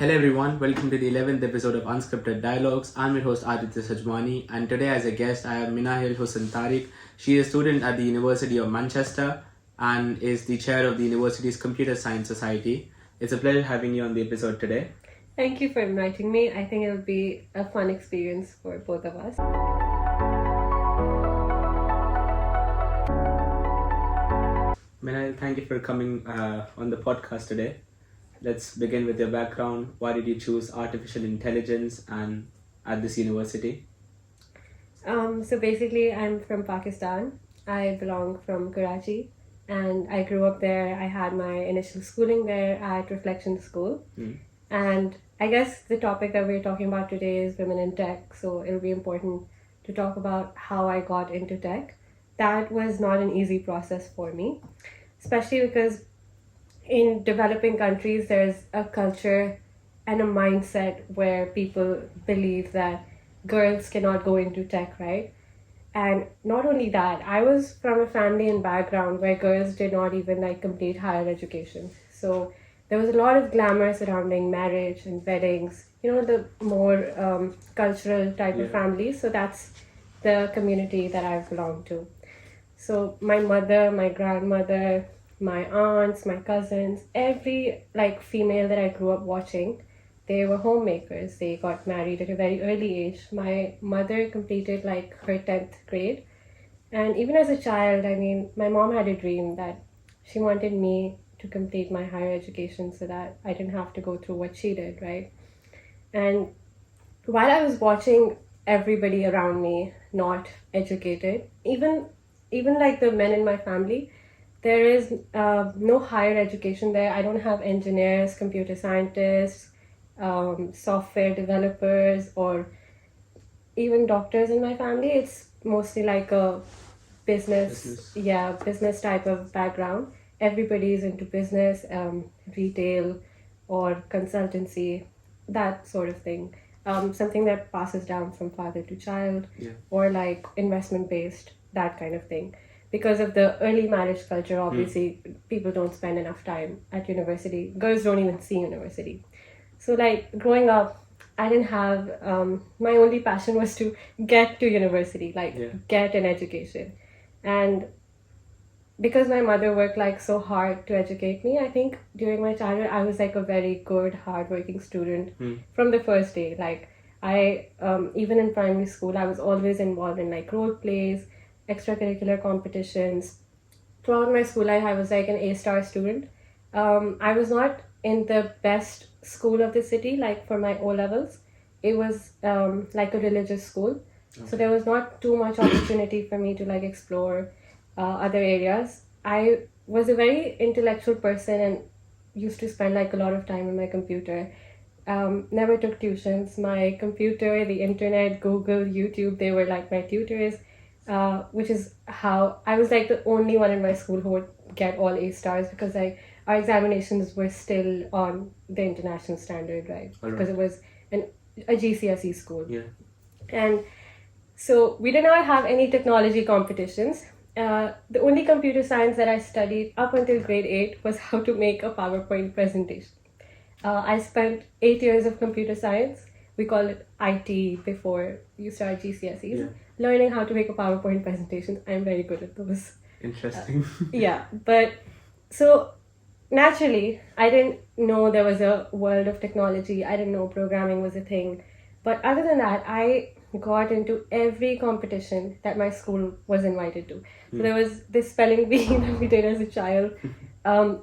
Hello everyone, welcome to the 11th episode of Unscripted Dialogues. I'm your host Aditya Sajmani, and today as a guest I have Minahil Tariq. She is a student at the University of Manchester and is the chair of the university's Computer Science Society. It's a pleasure having you on the episode today. Thank you for inviting me. I think it'll be a fun experience for both of us. Minahil, thank you for coming on the podcast today. Let's begin with your background. Why did you choose artificial intelligence and at this university? So basically, I'm from Pakistan. I belong from Karachi, and I grew up there. I had my initial schooling there at Reflection School. And I guess the topic that we're talking about today is women in tech, so it'll be important to talk about how I got into tech. That was not an easy process for me, especially because in developing countries, there's a culture and a mindset where people believe that girls cannot go into tech, right? And not only that, I was from a family and background where girls did not even complete higher education. So there was a lot of glamour surrounding marriage and weddings, the more cultural type of families. So that's the community that I've belonged to. So my mother, my grandmother, my aunts, my cousins, every female that I grew up watching, they were homemakers. They got married at a very early age. My mother completed her 10th grade. And even as a child, my mom had a dream that she wanted me to complete my higher education so that I didn't have to go through what she did, right? And while I was watching everybody around me not educated, even the men in my family, there is no higher education there. I don't have engineers, computer scientists, software developers, or even doctors in my family. It's mostly like a business type of background. Everybody is into business, retail, or consultancy, that sort of thing. Something that passes down from father to child, or investment based, that kind of thing. Because of the early marriage culture, obviously, people don't spend enough time at university. Girls don't even see university. So, growing up, I didn't have, my only passion was to get to university, get an education. And because my mother worked so hard to educate me, I think during my childhood, I was a very good, hardworking student from the first day. I, even in primary school, I was always involved in role plays, extracurricular competitions. Throughout my school life, I was an A-star student. I was not in the best school of the city, for my O-levels. It was a religious school. Okay. So there was not too much opportunity for me to explore other areas. I was a very intellectual person and used to spend a lot of time on my computer. Never took tuitions. My computer, the internet, Google, YouTube, they were my tutors. Which is how I was the only one in my school who would get all A stars, because our examinations were still on the international standard, right? Because it was a GCSE school. Yeah. And so we did not have any technology competitions. The only computer science that I studied up until grade 8 was how to make a PowerPoint presentation. I spent 8 years of computer science. We call it IT before you start GCSEs. Yeah. Learning how to make a PowerPoint presentation. I'm very good at those. Interesting. But so naturally, I didn't know there was a world of technology. I didn't know programming was a thing. But other than that, I got into every competition that my school was invited to. So there was this spelling bee that we did as a child.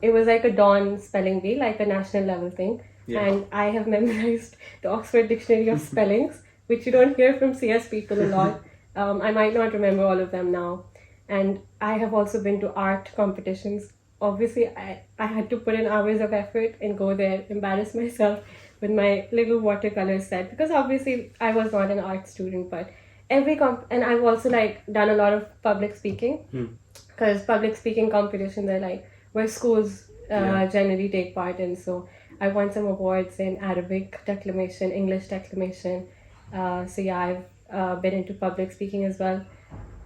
It was a dawn spelling bee, a national level thing. Yeah. And I have memorized the Oxford Dictionary of Spellings, which you don't hear from CS people a lot. I might not remember all of them now. And I have also been to art competitions. Obviously, I had to put in hours of effort and go there, embarrass myself with my little watercolor set. Because obviously, I was not an art student, but and I've also done a lot of public speaking. Because public speaking competitions are where schools generally take part in. So I won some awards in Arabic declamation, English declamation. I've been into public speaking as well.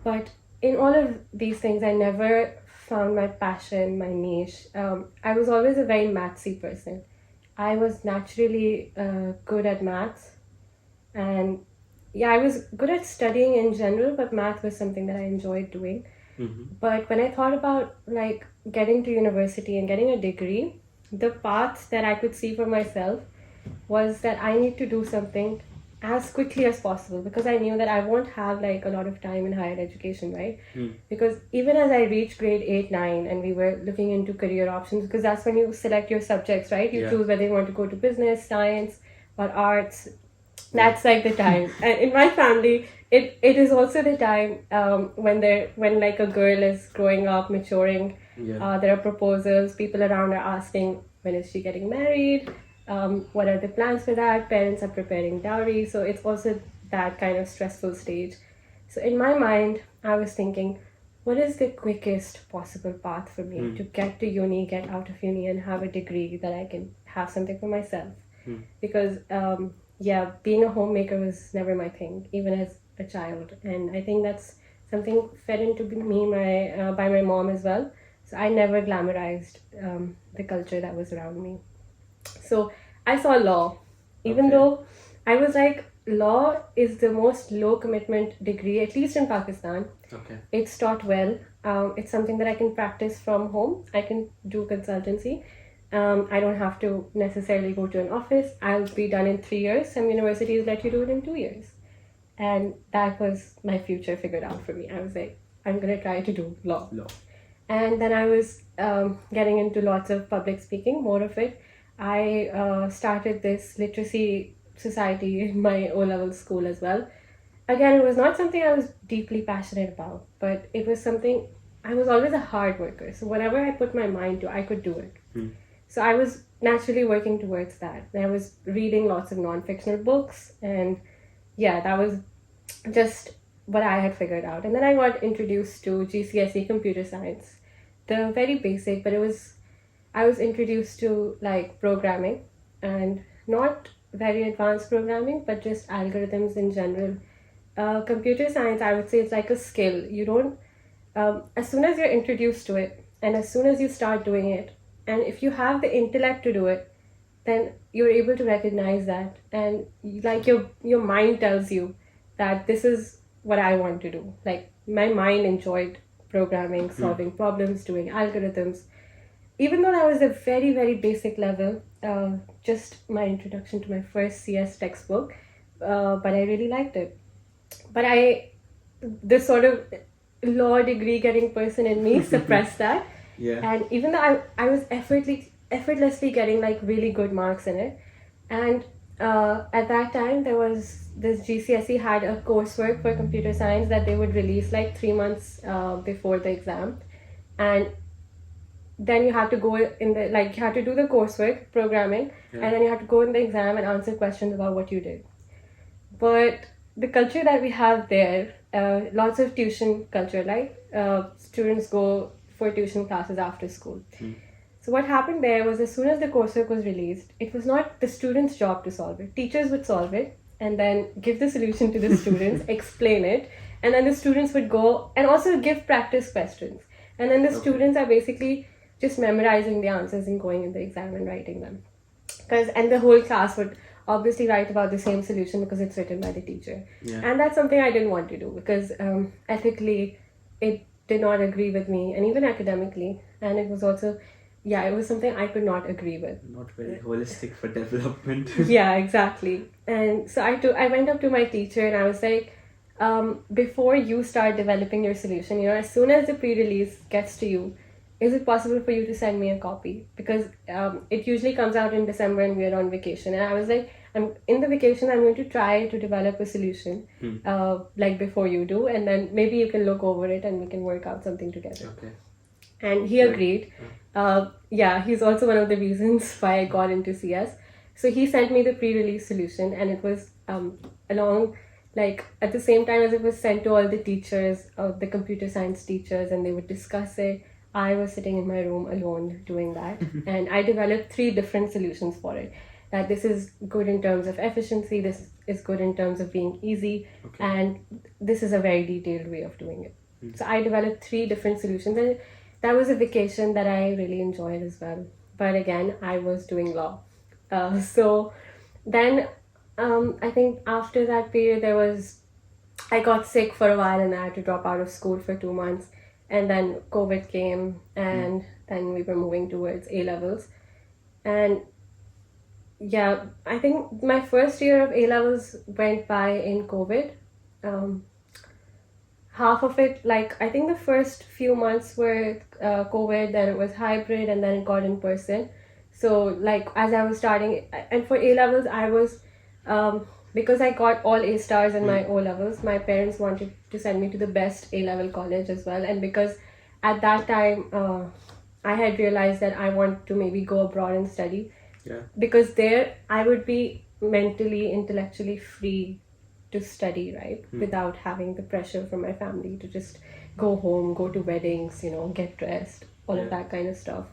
But in all of these things, I never found my passion, my niche. I was always a very mathsy person. I was naturally good at maths, and yeah, I was good at studying in general, but math was something that I enjoyed doing. But when I thought about like getting to university and getting a degree, the path that I could see for myself was that I need to do something as quickly as possible, because I knew that I won't have like a lot of time in higher education, right? Because even as I reached grade 8, 9, and we were looking into career options, because that's when you select your subjects, right? You choose whether you want to go to business, science, or arts. That's like the time. And in my family, it is also the time when like a girl is growing up, maturing. There are proposals. People around are asking, when is she getting married? What are the plans for that? Parents are preparing dowry. So it's also that kind of stressful stage. So in my mind, I was thinking, what is the quickest possible path for me to get to uni, get out of uni, and have a degree that I can have something for myself? Because being a homemaker was never my thing, even as a child, and I think that's something fed into me by my mom as well. So I never glamorized the culture that was around me. So I saw law, even though I was like, law is the most low commitment degree, at least in Pakistan. It's taught well. It's something that I can practice from home. I can do consultancy. I don't have to necessarily go to an office. I'll be done in 3 years. Some universities let you do it in 2 years. And that was my future figured out for me. I was like, I'm going to try to do law. And then I was getting into lots of public speaking, more of it. I started this literacy society in my O-level school as well. Again, it was not something I was deeply passionate about, but it was something, I was always a hard worker. So whatever I put my mind to, I could do it. So I was naturally working towards that. I was reading lots of non-fictional books, and that was just what I had figured out. And then I got introduced to GCSE computer science. The very basic, but I was introduced to like programming, and not very advanced programming, but just algorithms in general. Computer science, I would say, it's like a skill. You don't, as soon as you're introduced to it, and as soon as you start doing it, and if you have the intellect to do it, then you're able to recognize that, and like your mind tells you that this is what I want to do. Like my mind enjoyed programming, solving problems, doing algorithms. Even though that was a very, very basic level, just my introduction to my first CS textbook, but I really liked it. But this sort of law degree getting person in me suppressed that. And even though I was effortlessly getting like really good marks in it, and at that time there was this GCSE had a coursework for computer science that they would release like 3 months before the exam, and then you had to go in the you had to do the coursework programming, and then you had to go in the exam and answer questions about what you did. But the culture that we have there, lots of tuition culture, like students go for tuition classes after school. So what happened there was, as soon as the coursework was released, it was not the students' job to solve it. Teachers would solve it and then give the solution to the students, explain it, and then the students would go and also give practice questions. And then the students are basically just memorizing the answers and going in the exam and writing them. And the whole class would obviously write about the same solution because it's written by the teacher. And that's something I didn't want to do, because ethically it did not agree with me, and even academically. And it was also, it was something I could not agree with. Not very holistic for development. Yeah, exactly. And so I went up to my teacher and I was like, before you start developing your solution, as soon as the pre-release gets to you, is it possible for you to send me a copy? Because it usually comes out in December and we're on vacation. And I was like, I'm in the vacation, I'm going to try to develop a solution before you do. And then maybe you can look over it and we can work out something together. And he agreed. He's also one of the reasons why I got into CS. So he sent me the pre-release solution, and it was along, at the same time as it was sent to all the teachers, the computer science teachers, and they would discuss it. I was sitting in my room alone doing that, and I developed 3 different solutions for it. That this is good in terms of efficiency, this is good in terms of being easy, and this is a very detailed way of doing it. So I developed 3 different solutions, and that was a vacation that I really enjoyed as well. But again, I was doing law. So then I think after that period I got sick for a while and I had to drop out of school for 2 months. And then COVID came and then we were moving towards A-levels. And yeah, I think my first year of A-levels went by in COVID. Half of it, like I think the first few months were COVID, then it was hybrid, and then it got in person. So like as I was starting, and for A-levels, I was because I got all A stars in my O-levels. My parents wanted to send me to the best A-level college as well, and because at that time I had realized that I want to maybe go abroad and study. Yeah. Because there I would be mentally, intellectually free to study, right? Without having the pressure from my family to just go home, go to weddings, get dressed, all of that kind of stuff.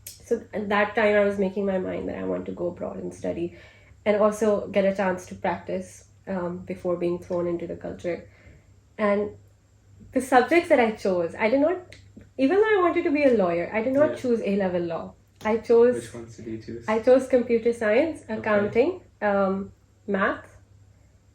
So at that time I was making my mind that I want to go abroad and study and also get a chance to practice before being thrown into the culture. And the subjects that I chose, I did not, even though I wanted to be a lawyer, I did not choose A-level law. I chose... Which ones did you choose? I chose computer science, accounting, math,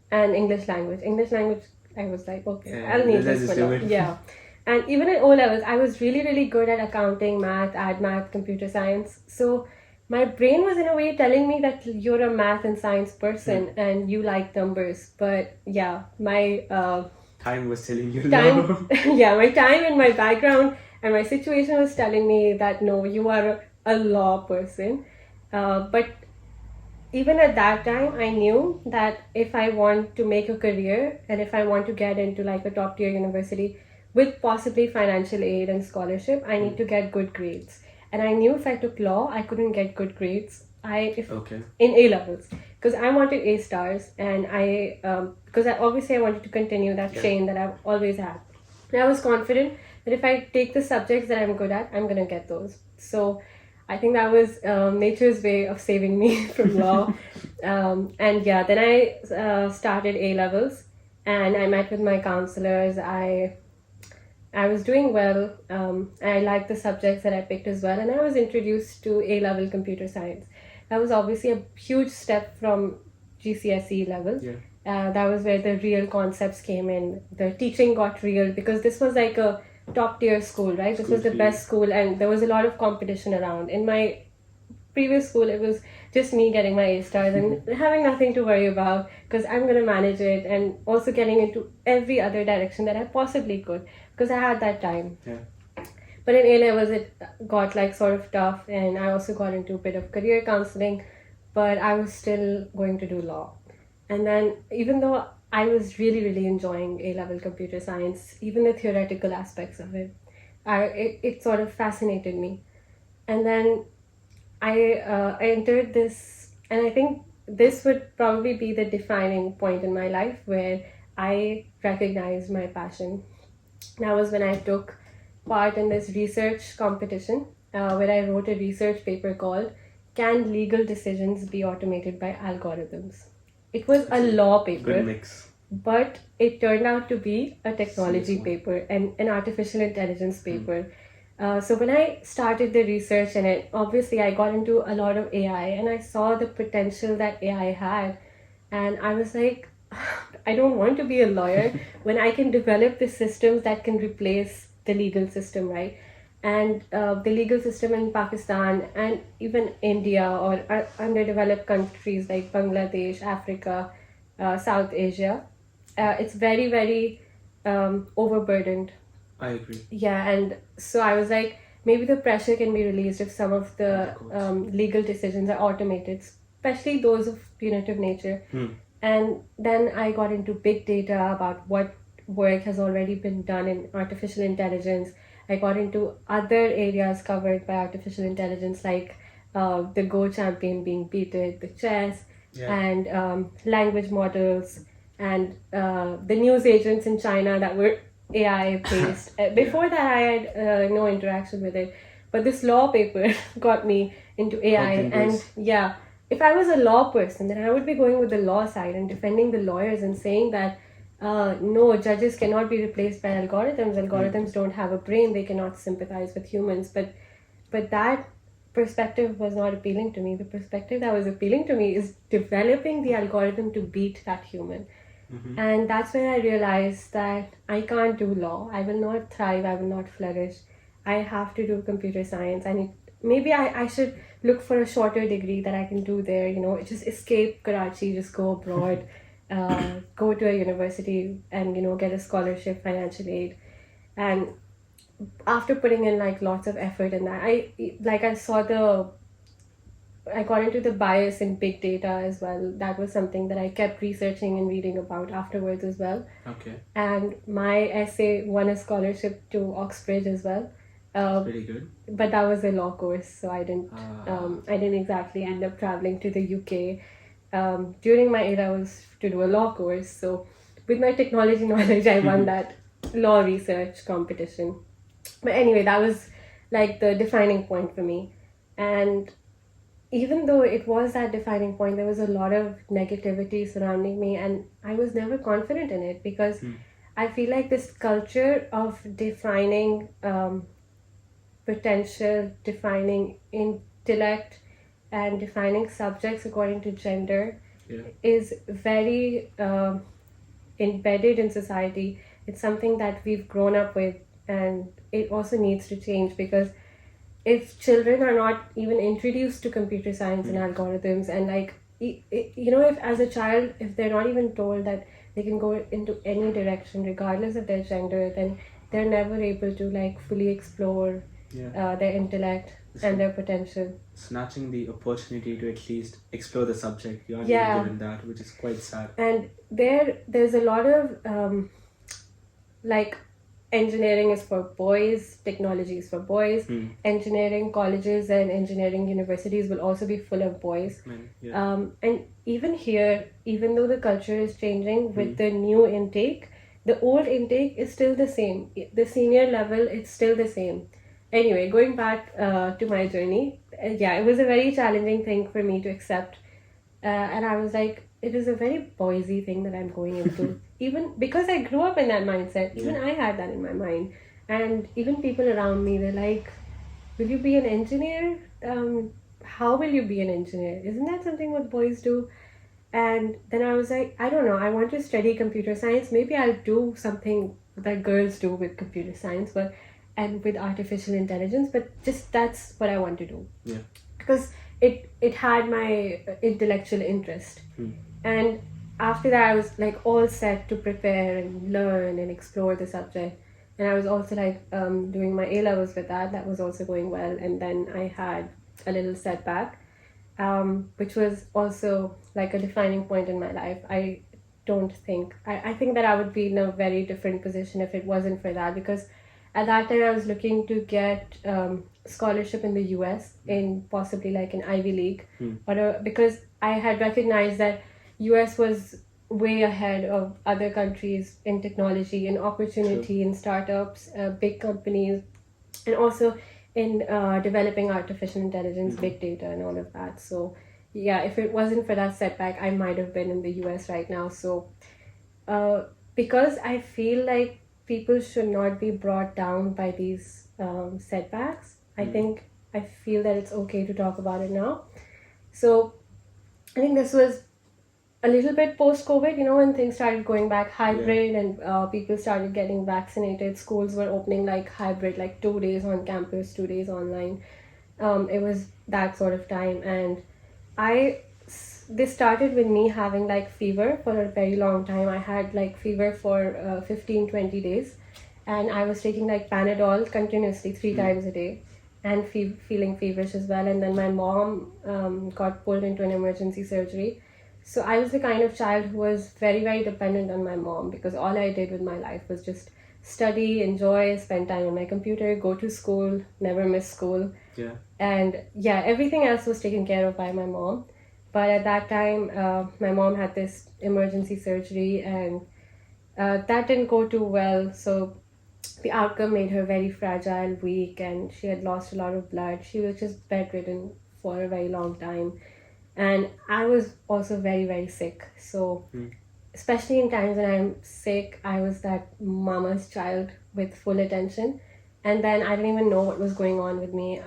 and English language. English language, I was like, okay, I'll need this for now. Yeah. And even at O-levels, I was really, really good at accounting, math, math, computer science. So my brain was in a way telling me that you're a math and science person and you like numbers. But yeah, my... time was telling you no. Yeah, my time and my background and my situation was telling me that no, you are a law person. But even at that time, I knew that if I want to make a career and if I want to get into like a top tier university with possibly financial aid and scholarship, I need to get good grades. And I knew if I took law, I couldn't get good grades. In A-levels, because I wanted A stars, and because obviously I wanted to continue that chain that I've always had. And I was confident that if I take the subjects that I'm good at, I'm gonna get those. So I think that was nature's way of saving me from law. And yeah, then I started A-levels, and I met with my counselors. I was doing well. I liked the subjects that I picked as well, and I was introduced to A-level computer science. That was obviously a huge step from GCSE level. Yeah. That was where the real concepts came in. The teaching got real because this was like a top tier school, right? This was the best school, and there was a lot of competition around. In my previous school, it was just me getting my A stars and having nothing to worry about because I'm going to manage it, and also getting into every other direction that I possibly could because I had that time. Yeah. But in A-levels, it got like sort of tough, and I also got into a bit of career counseling, but I was still going to do law. And then even though I was really, really enjoying A-level computer science, even the theoretical aspects of it, it sort of fascinated me. And then I entered this, and I think this would probably be the defining point in my life where I recognized my passion. That was when I took part in this research competition where I wrote a research paper called "Can Legal Decisions Be Automated by Algorithms?" It was a law paper, good mix. But it turned out to be a technology paper and an artificial intelligence paper. So when I started the research, and obviously I got into a lot of AI, and I saw the potential that AI had, and I was like, I don't want to be a lawyer when I can develop the systems that can replace the legal system, right? And the legal system in Pakistan and even India or underdeveloped countries like Bangladesh, Africa, South Asia, it's very, very overburdened. I agree. Yeah, and so I was like, maybe the pressure can be released if some of the legal decisions are automated, especially those of punitive nature. And then I got into big data about what work has already been done in artificial intelligence. I got into other areas covered by artificial intelligence, like the Go champion being beaten, the chess, and language models, and the news agents in China that were AI based. Before that, I had no interaction with it. But this law paper got me into AI. And yeah, if I was a law person, then I would be going with the law side and defending the lawyers and saying that no, judges cannot be replaced by algorithms. Algorithms don't have a brain. They cannot sympathize with humans. But that perspective was not appealing to me. The perspective that was appealing to me is developing the algorithm to beat that human. And that's when I realized that I can't do law. I will not thrive. I will not flourish. I have to do computer science. Maybe I should look for a shorter degree that I can do there. Just escape Karachi, just go abroad, go to a university, and get a scholarship, financial aid. And after putting in like lots of effort in that, I got into the bias in big data as well. That was something that I kept researching and reading about afterwards as well. Okay. And my essay won a scholarship to Oxbridge as well. Pretty good. But that was a law course, so I didn't exactly end up traveling to the UK during my A-levels to do a law course. So with my technology knowledge, I won that law research competition. But anyway, that was like the defining point for me. And even though it was that defining point, there was a lot of negativity surrounding me, and I was never confident in it because I feel like this culture of defining potential, defining intellect, and defining subjects according to gender is very embedded in society. It's something that we've grown up with, and it also needs to change because if children are not even introduced to computer science and algorithms, and like, if as a child, if they're not even told that they can go into any direction regardless of their gender, then they're never able to like fully explore their intellect and their potential. Snatching the opportunity to at least explore the subject, you aren't even given that, which is quite sad. And there's a lot of like, engineering is for boys, technology is for boys. Engineering colleges and engineering universities will also be full of boys. And even here, even though the culture is changing with the new intake, the old intake is still the same. The senior level, it's still the same. Anyway, going back to my journey, it was a very challenging thing for me to accept. And I was like, it is a very boysy thing that I'm going into. Even because I grew up in that mindset, even I had that in my mind. And even people around me, they're like, will you be an engineer? How will you be an engineer? Isn't that something what boys do? And then I was like, I don't know, I want to study computer science. Maybe I'll do something that girls do with computer science, and with artificial intelligence, but just that's what I want to do. Because it had my intellectual interest. And after that, I was like all set to prepare and learn and explore the subject. And I was also like doing my A-levels with that. That was also going well. And then I had a little setback, which was also like a defining point in my life. I think that I would be in a very different position if it wasn't for that, because at that time I was looking to get scholarship in the US in possibly like an Ivy League, because I had recognized that US was way ahead of other countries in technology, in opportunity, in startups, big companies, and also in developing artificial intelligence, big data, and all of that. So yeah, if it wasn't for that setback, I might have been in the US right now. So because I feel like people should not be brought down by these setbacks, I feel that it's okay to talk about it now. So I think this was a little bit post-COVID, when things started going back hybrid and people started getting vaccinated. Schools were opening like hybrid, like 2 days on campus, 2 days online. It was that sort of time. And this started with me having like fever for a very long time. I had like fever for 15-20 days. And I was taking like Panadol continuously 3 times a day and feeling feverish as well. And then my mom got pulled into an emergency surgery. So I was the kind of child who was very, very dependent on my mom, because all I did with my life was just study, enjoy, spend time on my computer, go to school, never miss school. And everything else was taken care of by my mom. But at that time, my mom had this emergency surgery, and that didn't go too well. So the outcome made her very fragile, weak, and she had lost a lot of blood. She was just bedridden for a very long time. And I was also very, very sick. So especially in times when I'm sick, I was that mama's child with full attention. And then I didn't even know what was going on with me.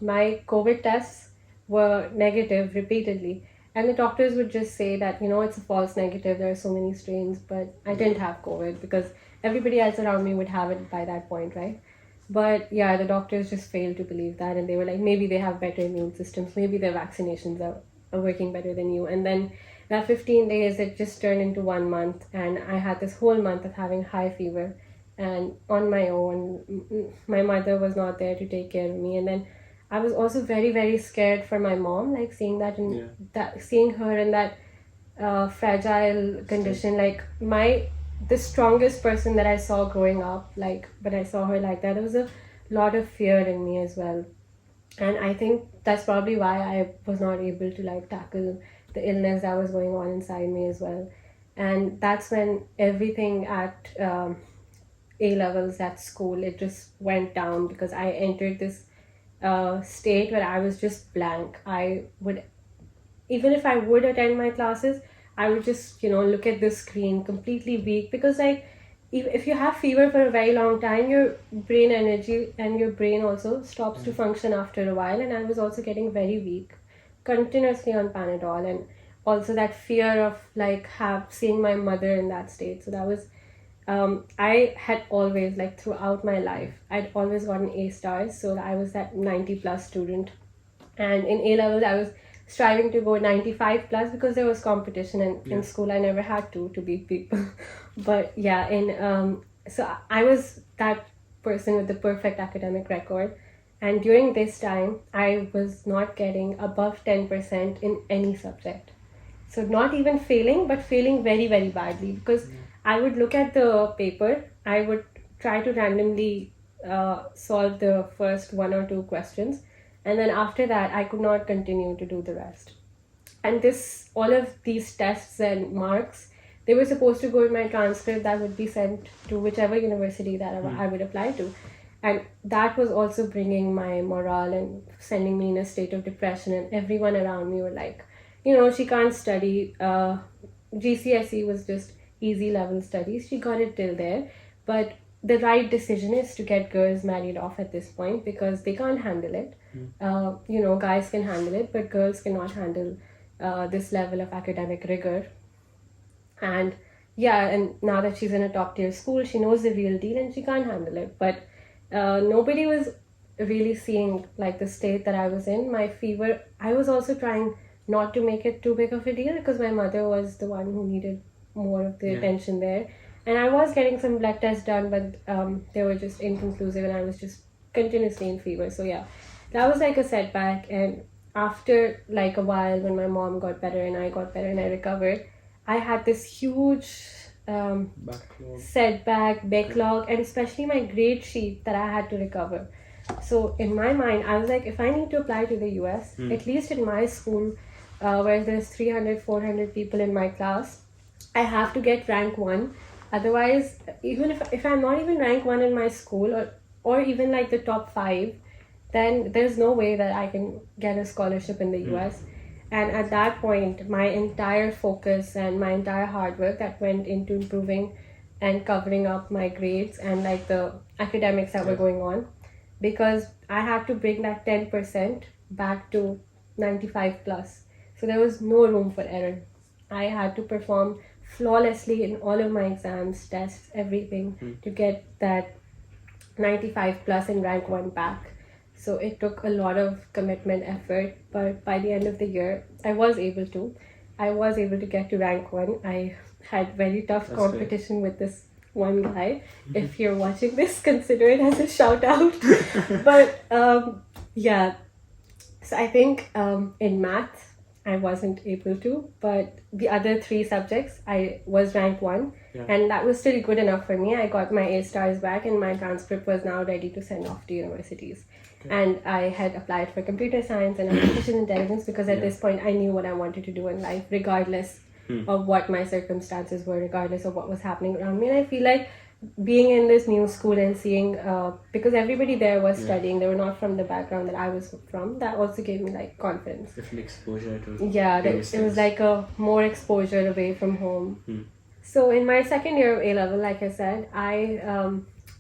my COVID tests were negative repeatedly. And the doctors would just say that, it's a false negative, there are so many strains, but I didn't have COVID because everybody else around me would have it by that point, right? But yeah, the doctors just failed to believe that, and they were like, maybe they have better immune systems, maybe their vaccinations are working better than you. And then that 15 days, it just turned into 1 month, and I had this whole month of having high fever and on my own. My mother was not there to take care of me, and then I was also very, very scared for my mom, like seeing that in seeing her in that fragile condition. Like the strongest person that I saw growing up, like when I saw her like that, there was a lot of fear in me as well. And I think that's probably why I was not able to like tackle the illness that was going on inside me as well. And that's when everything at A levels at school, it just went down, because I entered this state where I was just blank. I would, even if I would attend my classes, I would just, look at the screen completely weak, because like if you have fever for a very long time, your brain energy and your brain also stops to function after a while. And I was also getting very weak, continuously on Panadol, and also that fear of like seeing my mother in that state. So that was I had always, like throughout my life, I'd always gotten A stars, so I was that 90 plus student. And in A levels, I was striving to go 95 plus, because there was competition, and in school I never had to beat people. But yeah, so I was that person with the perfect academic record. And during this time, I was not getting above 10% in any subject. So not even failing, but failing very, very badly, because I would look at the paper, I would try to randomly solve the first one or two questions, and then after that, I could not continue to do the rest. And all of these tests and marks, they were supposed to go in my transcript that would be sent to whichever university that I would apply to. And that was also bringing my morale and sending me in a state of depression. And everyone around me were like, she can't study. GCSE was just easy level studies. She got it till there. But the right decision is to get girls married off at this point, because they can't handle it. Guys can handle it, but girls cannot handle this level of academic rigor. And now that she's in a top tier school, she knows the real deal and she can't handle it. But nobody was really seeing like the state that I was in. My fever, I was also trying not to make it too big of a deal, because my mother was the one who needed more of the attention there. And I was getting some blood tests done, but they were just inconclusive, and I was just continuously in fever. So yeah, that was like a setback. And after like a while, when my mom got better and I got better and I recovered, I had this huge backlog, and especially my grade sheet that I had to recover. So in my mind, I was like, if I need to apply to the US, at least in my school, where there's 300, 400 people in my class, I have to get rank 1. Otherwise, even if I'm not even rank 1 in my school, or even like the top 5, then there's no way that I can get a scholarship in the US. And at that point, my entire focus and my entire hard work that went into improving and covering up my grades and like the academics that were going on, because I had to bring that 10% back to 95 plus. So there was no room for error. I had to perform flawlessly in all of my exams, tests, everything to get that 95 plus and rank 1 back. So it took a lot of commitment, effort, but by the end of the year, I was able to get to rank 1. I had very tough competition with this one guy. If you're watching this, consider it as a shout out. But so I think in math, I wasn't able to, but the other 3 subjects, I was rank 1, and that was still good enough for me. I got my A stars back, and my transcript was now ready to send off to universities. And I had applied for computer science and artificial intelligence, because at this point I knew what I wanted to do in life, regardless of what my circumstances were, regardless of what was happening around me. And I feel like being in this new school and seeing, because everybody there was studying, they were not from the background that I was from, that also gave me like confidence. Different exposure to it was like a more exposure away from home. So in my second year of A level, like I said, I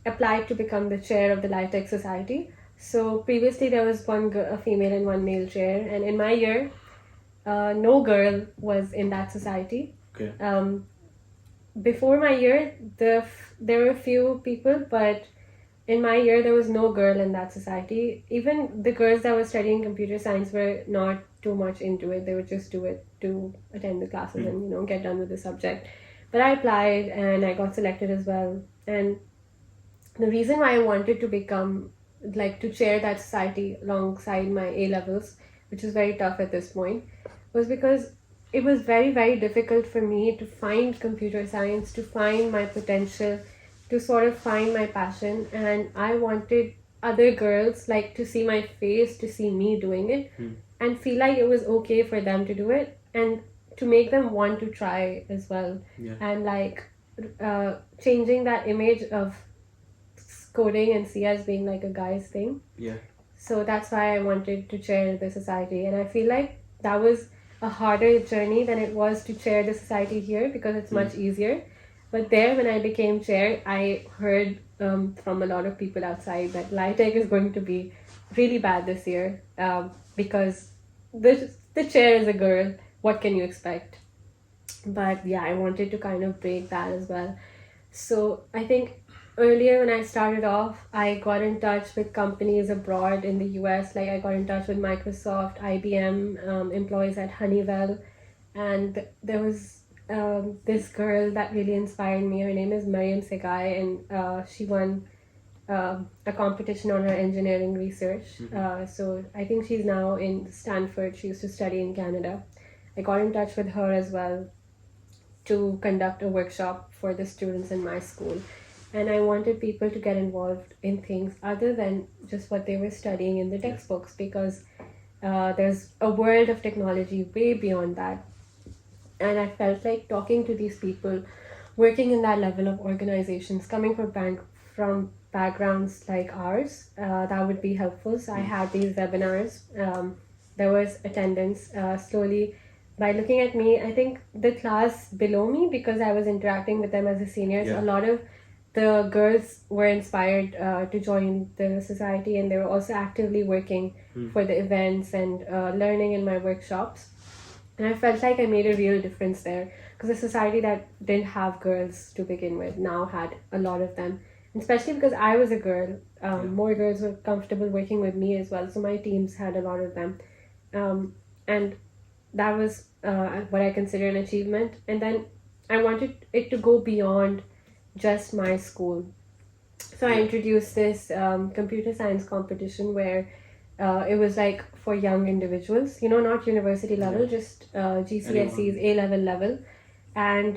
applied to become the chair of the Life Tech Society, So previously there was a female and one male chair, and in my year, no girl was in that society. Okay. Before my year, there were a few people, but in my year there was no girl in that society. Even the girls that were studying computer science were not too much into it. They would just do it to attend the classes and get done with the subject. But I applied and I got selected as well. And the reason why I wanted to become to chair that society alongside my A levels, which is very tough at this point, was because it was very, very difficult for me to find computer science, to find my potential, to sort of find my passion. And I wanted other girls to see my face, to see me doing it, and feel like it was okay for them to do it, and to make them want to try as well. Yeah. And changing that image of coding and CS being a guy's thing. Yeah. So that's why I wanted to chair the society, and I feel like that was a harder journey than it was to chair the society here, because it's much easier. But there, when I became chair, I heard from a lot of people outside that Litech is going to be really bad this year, because the chair is a girl. What can you expect? But yeah, I wanted to kind of break that as well. So I think earlier when I started off, I got in touch with companies abroad in the US. I got in touch with Microsoft, IBM, employees at Honeywell. And there was this girl that really inspired me. Her name is Mariam Segai, and she won a competition on her engineering research. So I think she's now in Stanford. She used to study in Canada. I got in touch with her as well to conduct a workshop for the students in my school. And I wanted people to get involved in things other than just what they were studying in the textbooks, because there's a world of technology way beyond that. And I felt like talking to these people, working in that level of organizations, coming from backgrounds like ours, that would be helpful. So I had these webinars. There was attendance. Slowly, by looking at me, I think the class below me, because I was interacting with them as a senior, so a lot of the girls were inspired to join the society, and they were also actively working for the events and learning in my workshops. And I felt like I made a real difference there, because a society that didn't have girls to begin with now had a lot of them. And especially because I was a girl, more girls were comfortable working with me as well. So my teams had a lot of them. And that was what I consider an achievement. And then I wanted it to go beyond just my school. So I introduced this computer science competition where it was for young individuals, not university level, just GCSEs, A-level level. And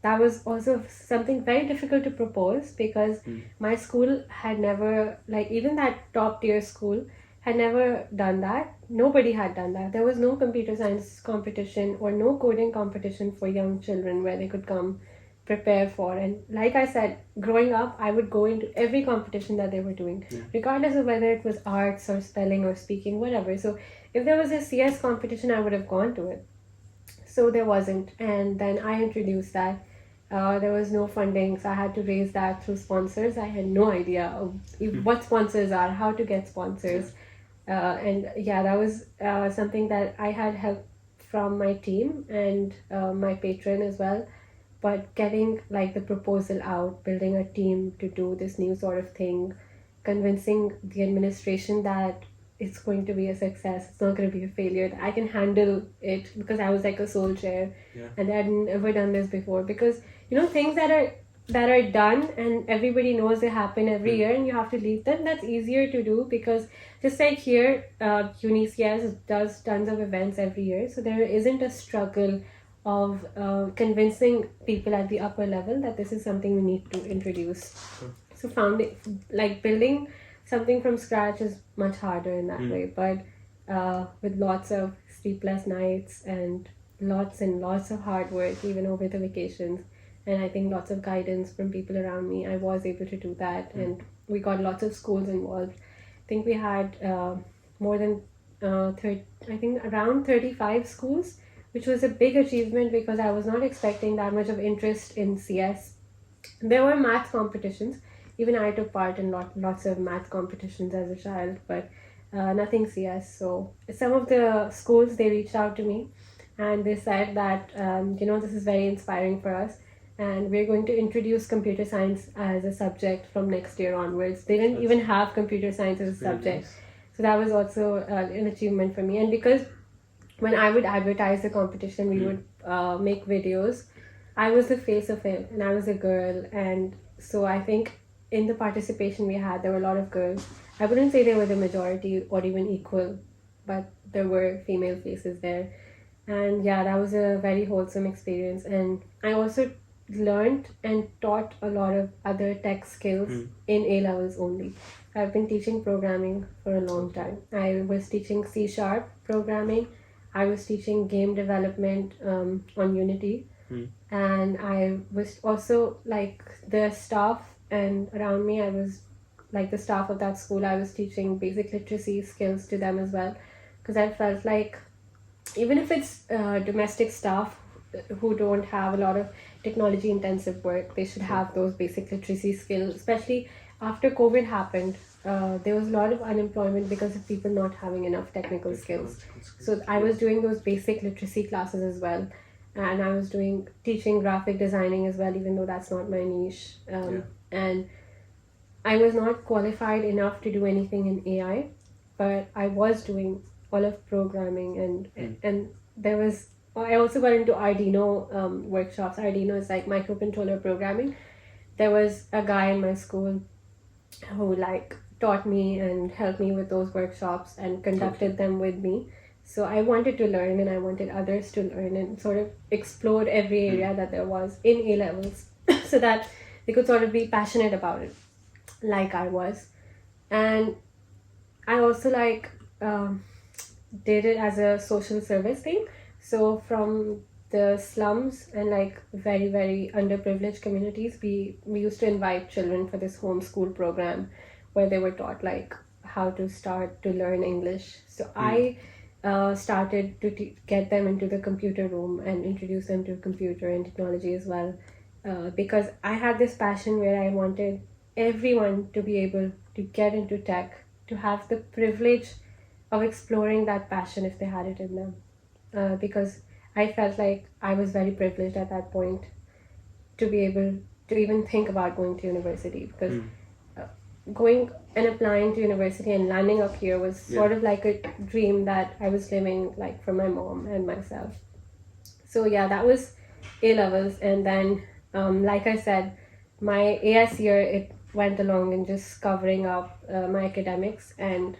that was also something very difficult to propose, because my school had never, even that top tier school had never done that. Nobody had done that. There was no computer science competition or no coding competition for young children where they could come prepare for. And like I said, growing up, I would go into every competition that they were doing, regardless of whether it was arts or spelling or speaking, whatever. So if there was a CS competition, I would have gone to it. So there wasn't. And then I introduced that. There was no funding, so I had to raise that through sponsors. I had no idea of what sponsors are, how to get sponsors. And yeah, that was something that I had help from my team and my patron as well. But getting the proposal out, building a team to do this new sort of thing, convincing the administration that it's going to be a success, it's not going to be a failure, that I can handle it, because I was a sole chair and I hadn't ever done this before. Because things that are done and everybody knows they happen every year and you have to leave them, that's easier to do, because just like here, UniCS does tons of events every year, so there isn't a struggle of convincing people at the upper level that this is something we need to introduce. So building something from scratch is much harder in that way, but with lots of sleepless nights and lots of hard work, even over the vacations, and I think lots of guidance from people around me, I was able to do that. And we got lots of schools involved. I think we had more than around 35 schools, which was a big achievement, because I was not expecting that much of interest in CS. There were math competitions, even I took part in lots of math competitions as a child, but nothing CS. So some of the schools, they reached out to me and they said that, this is very inspiring for us, and we're going to introduce computer science as a subject from next year onwards. They didn't even have computer science as a subject. Nice. So that was also an achievement for me. And because when I would advertise the competition, we would make videos. I was the face of it, and I was a girl. And so I think in the participation we had, there were a lot of girls. I wouldn't say they were the majority or even equal, but there were female faces there. And yeah, that was a very wholesome experience. And I also learned and taught a lot of other tech skills in A levels only. I've been teaching programming for a long time. I was teaching C# programming. I was teaching game development on Unity. And I was also like the staff, and around me I was like the staff of that school. I was teaching basic literacy skills to them as well, because I felt like even if it's domestic staff who don't have a lot of technology intensive work, they should have those basic literacy skills, especially after COVID happened. There was a lot of unemployment because of people not having enough technical skills. So I was doing those basic literacy classes as well, and I was teaching graphic designing as well, even though that's not my niche. And I was not qualified enough to do anything in AI, but I was doing all of programming, and there was, I also got into Arduino workshops. Arduino is like microcontroller programming. There was a guy in my school who like taught me and helped me with those workshops and conducted them with me. So I wanted to learn, and I wanted others to learn, and sort of explored every area that there was in A levels so that they could sort of be passionate about it like I was. And I also did it as a social service thing. So from the slums and like very, very underprivileged communities, we used to invite children for this homeschool program where they were taught like how to start to learn English. So I started to get them into the computer room and introduce them to computer and technology as well, because I had this passion where I wanted everyone to be able to get into tech, to have the privilege of exploring that passion if they had it in them, because I felt like I was very privileged at that point to be able to even think about going to university, because going and applying to university and landing up here was sort of like a dream that I was living like for my mom and myself. So yeah, that was A levels. And then like I said, my AS year, it went along in just covering up my academics and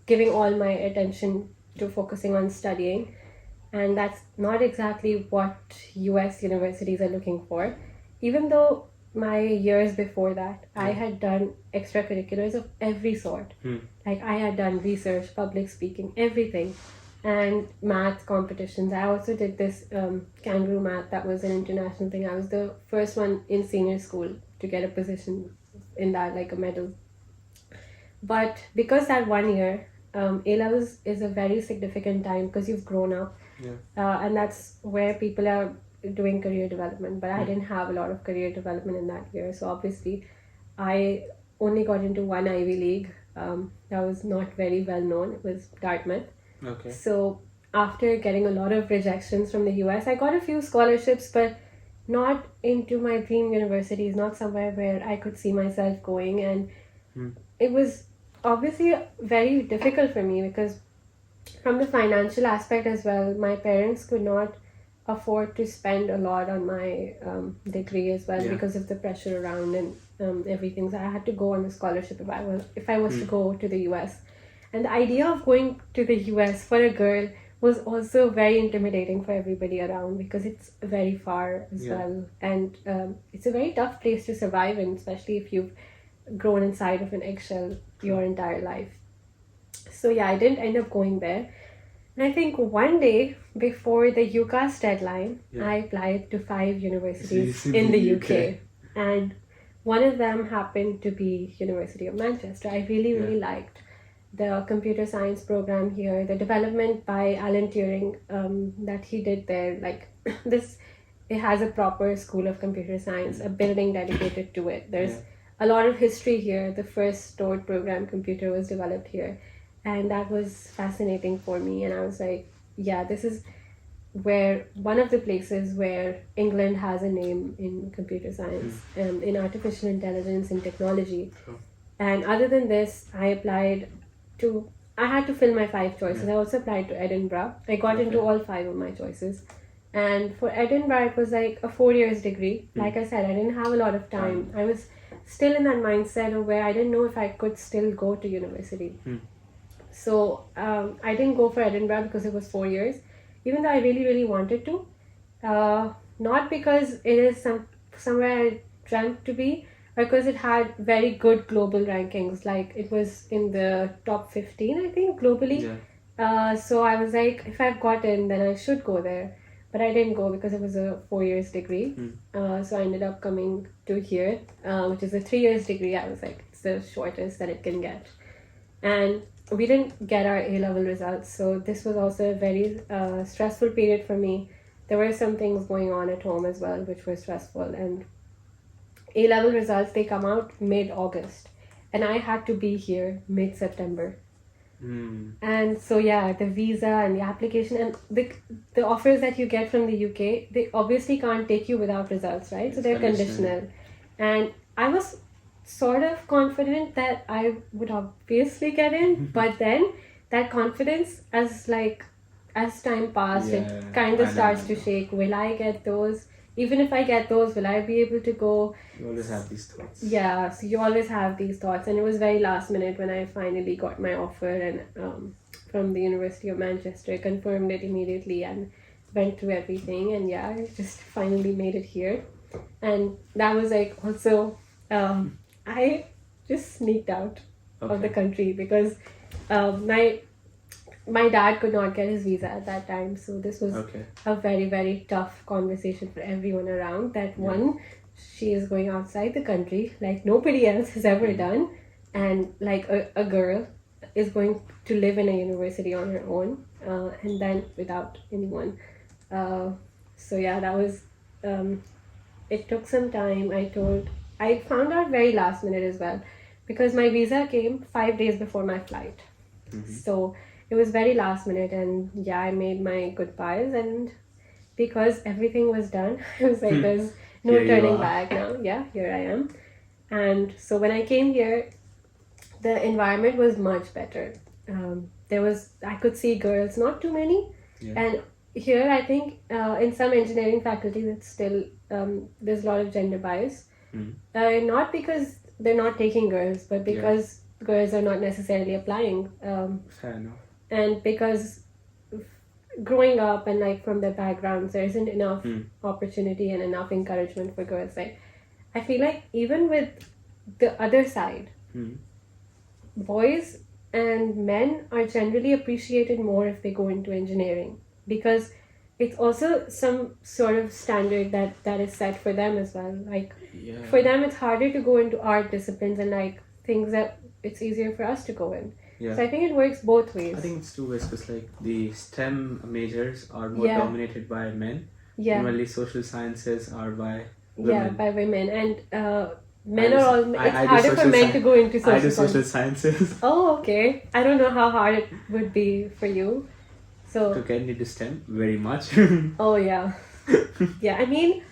giving all my attention to focusing on studying. And that's not exactly what US universities are looking for. Even though my years before that, I had done extracurriculars of every sort. Like I had done research, public speaking, everything, and math competitions. I also did this kangaroo math that was an international thing. I was the first one in senior school to get a position in that, like a medal. But because that 1 year, A levels is a very significant time because you've grown up, and that's where people are doing career development. But I didn't have a lot of career development in that year, so obviously I only got into one Ivy League that was not very well known. It was Dartmouth. Okay. So after getting a lot of rejections from the US, I got a few scholarships, but not into my dream universities, not somewhere where I could see myself going. And it was obviously very difficult for me because from the financial aspect as well, my parents could not afford to spend a lot on my degree as well because of the pressure around and everything. So I had to go on a scholarship if I was to go to the US. And the idea of going to the US for a girl was also very intimidating for everybody around because it's very far as well. And it's a very tough place to survive in, especially if you've grown inside of an eggshell your entire life. So yeah, I didn't end up going there. And I think one day before the UCAS deadline, I applied to 5 universities in the UK. And one of them happened to be University of Manchester. I really liked the computer science program here, the development by Alan Turing that he did there. Like this, it has a proper school of computer science, a building dedicated to it. There's a lot of history here. The first stored program computer was developed here, and that was fascinating for me. And I was like, yeah, this is where one of the places where England has a name in computer science, in artificial intelligence and technology. Sure. And other than this, I had to fill my 5 choices. I also applied to Edinburgh. I got into all 5 of my choices. And for Edinburgh, it was like a 4 years degree. Like I said, I didn't have a lot of time. I was still in that mindset of where I didn't know if I could still go to university. So I didn't go for Edinburgh because it was 4 years, even though I really, really wanted to. Not because it is somewhere I dreamt to be, because it had very good global rankings. Like it was in the top 15, I think, globally. So I was like, if I've got in, then I should go there. But I didn't go because it was a 4 years degree. So I ended up coming to here, which is a 3 years degree. I was like, it's the shortest that it can get. And we didn't get our A-level results. So this was also a very stressful period for me. There were some things going on at home as well, which were stressful. And A-level results, they come out mid-August. And I had to be here mid-September. And so yeah, the visa and the application and the offers that you get from the UK, they obviously can't take you without results, right? So they're conditional. And I was sort of confident that I would obviously get in, but then that confidence, as time passed, it kind of starts to shake. Will I get those? Even if I get those, will I be able to go? You always have these thoughts. Yeah, so you always have these thoughts. And it was very last minute when I finally got my offer and from the University of Manchester. I confirmed it immediately and went through everything. And yeah, I just finally made it here. And that was like also, I just sneaked out of the country because my dad could not get his visa at that time, so this was a very, very tough conversation for everyone around. That one, she is going outside the country like nobody else has ever done, and like a girl is going to live in a university on her own, and then without anyone. So yeah, that was. It took some time. I found out very last minute as well, because my visa came 5 days before my flight, so. It was very last minute, and yeah, I made my goodbyes, and because everything was done, I was like, there's no turning back now. Yeah, here I am. And so when I came here, the environment was much better. I could see girls, not too many. And here, I think in some engineering faculties, it's still, there's a lot of gender bias. Not because they're not taking girls, but because girls are not necessarily applying. Fair enough. And because growing up and like from their backgrounds, there isn't enough opportunity and enough encouragement for girls. Like, I feel like even with the other side, boys and men are generally appreciated more if they go into engineering, because it's also some sort of standard that is set for them as well. Like for them, it's harder to go into art disciplines and like things that it's easier for us to go in. So I think it works both ways. I think it's two ways, because like the STEM majors are more dominated by men. Normally social sciences are by women. Yeah, by women. And men are all... It's harder for men to go into social sciences. I do social sciences. Oh, okay. I don't know how hard it would be for you. So to get into STEM, very much. Oh, yeah. Yeah, I mean,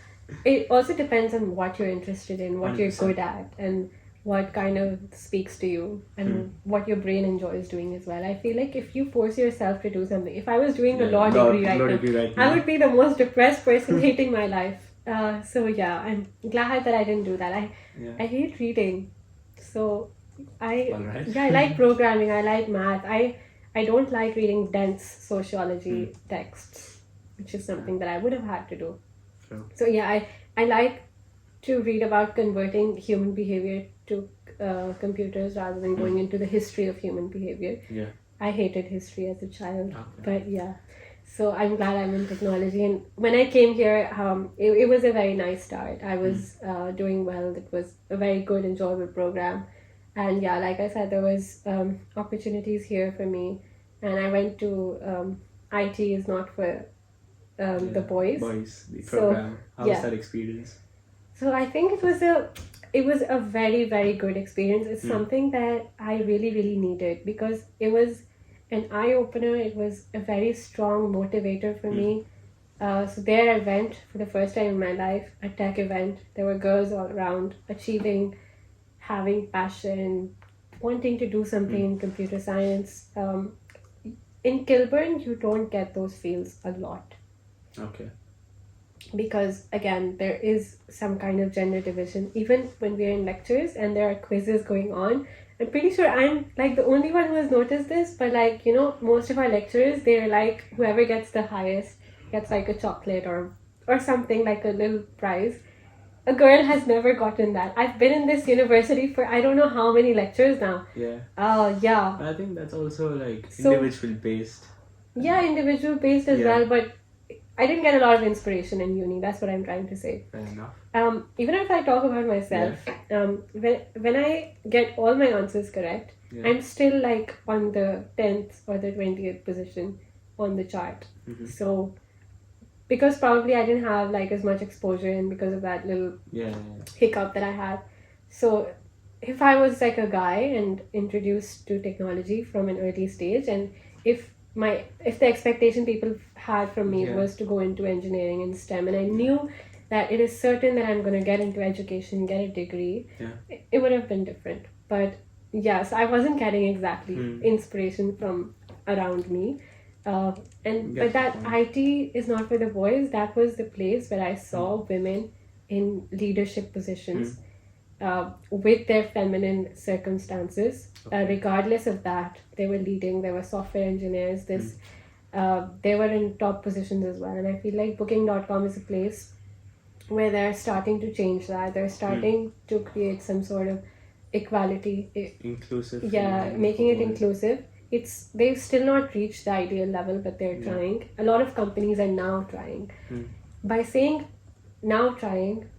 it also depends on what you're interested in, what 100%. You're good at, and what kind of speaks to you, and what your brain enjoys doing as well. I feel like if you force yourself to do something, if I was doing the law degree right now, I would be the most depressed person hating my life. So yeah, I'm glad that I didn't do that. I hate reading. So I like programming, I like math. I don't like reading dense sociology texts, which is something that I would have had to do. True. So yeah, I like to read about converting human behavior to computers rather than going into the history of human behavior. Yeah. I hated history as a child, but yeah. So I'm glad I'm in technology. And when I came here, it was a very nice start. I was doing well. It was a very good, enjoyable program. And yeah, like I said, there was opportunities here for me. And I went to IT is not for the boys. The program. How was that experience? So I think it was it was a very, very good experience. It's something that I really, really needed because it was an eye-opener. It was a very strong motivator for me. So there I went for the first time in my life, a tech event. There were girls all around achieving, having passion, wanting to do something in computer science. In Kilburn, you don't get those feels a lot. Okay. Because again, there is some kind of gender division. Even when we're in lectures and there are quizzes going on, I'm pretty sure I'm like the only one who has noticed this, but like, you know, most of our lecturers, they're like, whoever gets the highest gets like a chocolate or something, like a little prize. A girl has never gotten that. I've been in this university for I don't know how many lectures now. Yeah. Yeah. I think that's also like So- individual based. Yeah, individual based as well, but I didn't get a lot of inspiration in uni. That's what I'm trying to say. Fair enough. Even if I talk about myself, when I get all my answers correct, I'm still like on the 10th or the 20th position on the chart. So because probably I didn't have like as much exposure and because of that little hiccup that I had. So if I was like a guy and introduced to technology from an early stage, and if the expectation people had from me was to go into engineering and STEM, and I knew that it is certain that I'm going to get into education, get a degree, it would have been different. But yes, I wasn't getting exactly inspiration from around me. But that IT is not for the boys. That was the place where I saw women in leadership positions with their feminine circumstances. Regardless of that, they were leading. They were software engineers. They were in top positions as well. And I feel like Booking.com is a place where they're starting to change that. They're starting to create some sort of equality. Inclusive. Yeah, making it inclusive. They've still not reached the ideal level, but they're trying. A lot of companies are now trying. By saying now trying,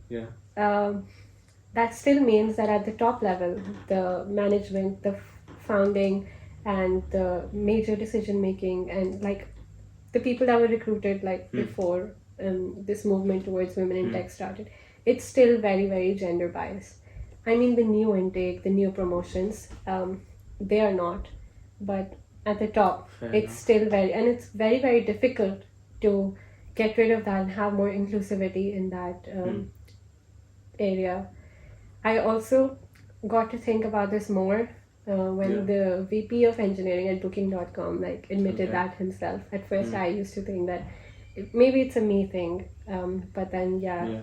that still means that at the top level, the management, the founding, and the major decision making, and like the people that were recruited like before this movement towards women in tech started, it's still very, very gender biased. I mean, the new intake, the new promotions, they are not. But at the top, it's still it's very, very difficult to get rid of that and have more inclusivity in that area. I also got to think about this more when the VP of engineering at Booking.com like admitted that himself. At first, I used to think that maybe it's a me thing, but then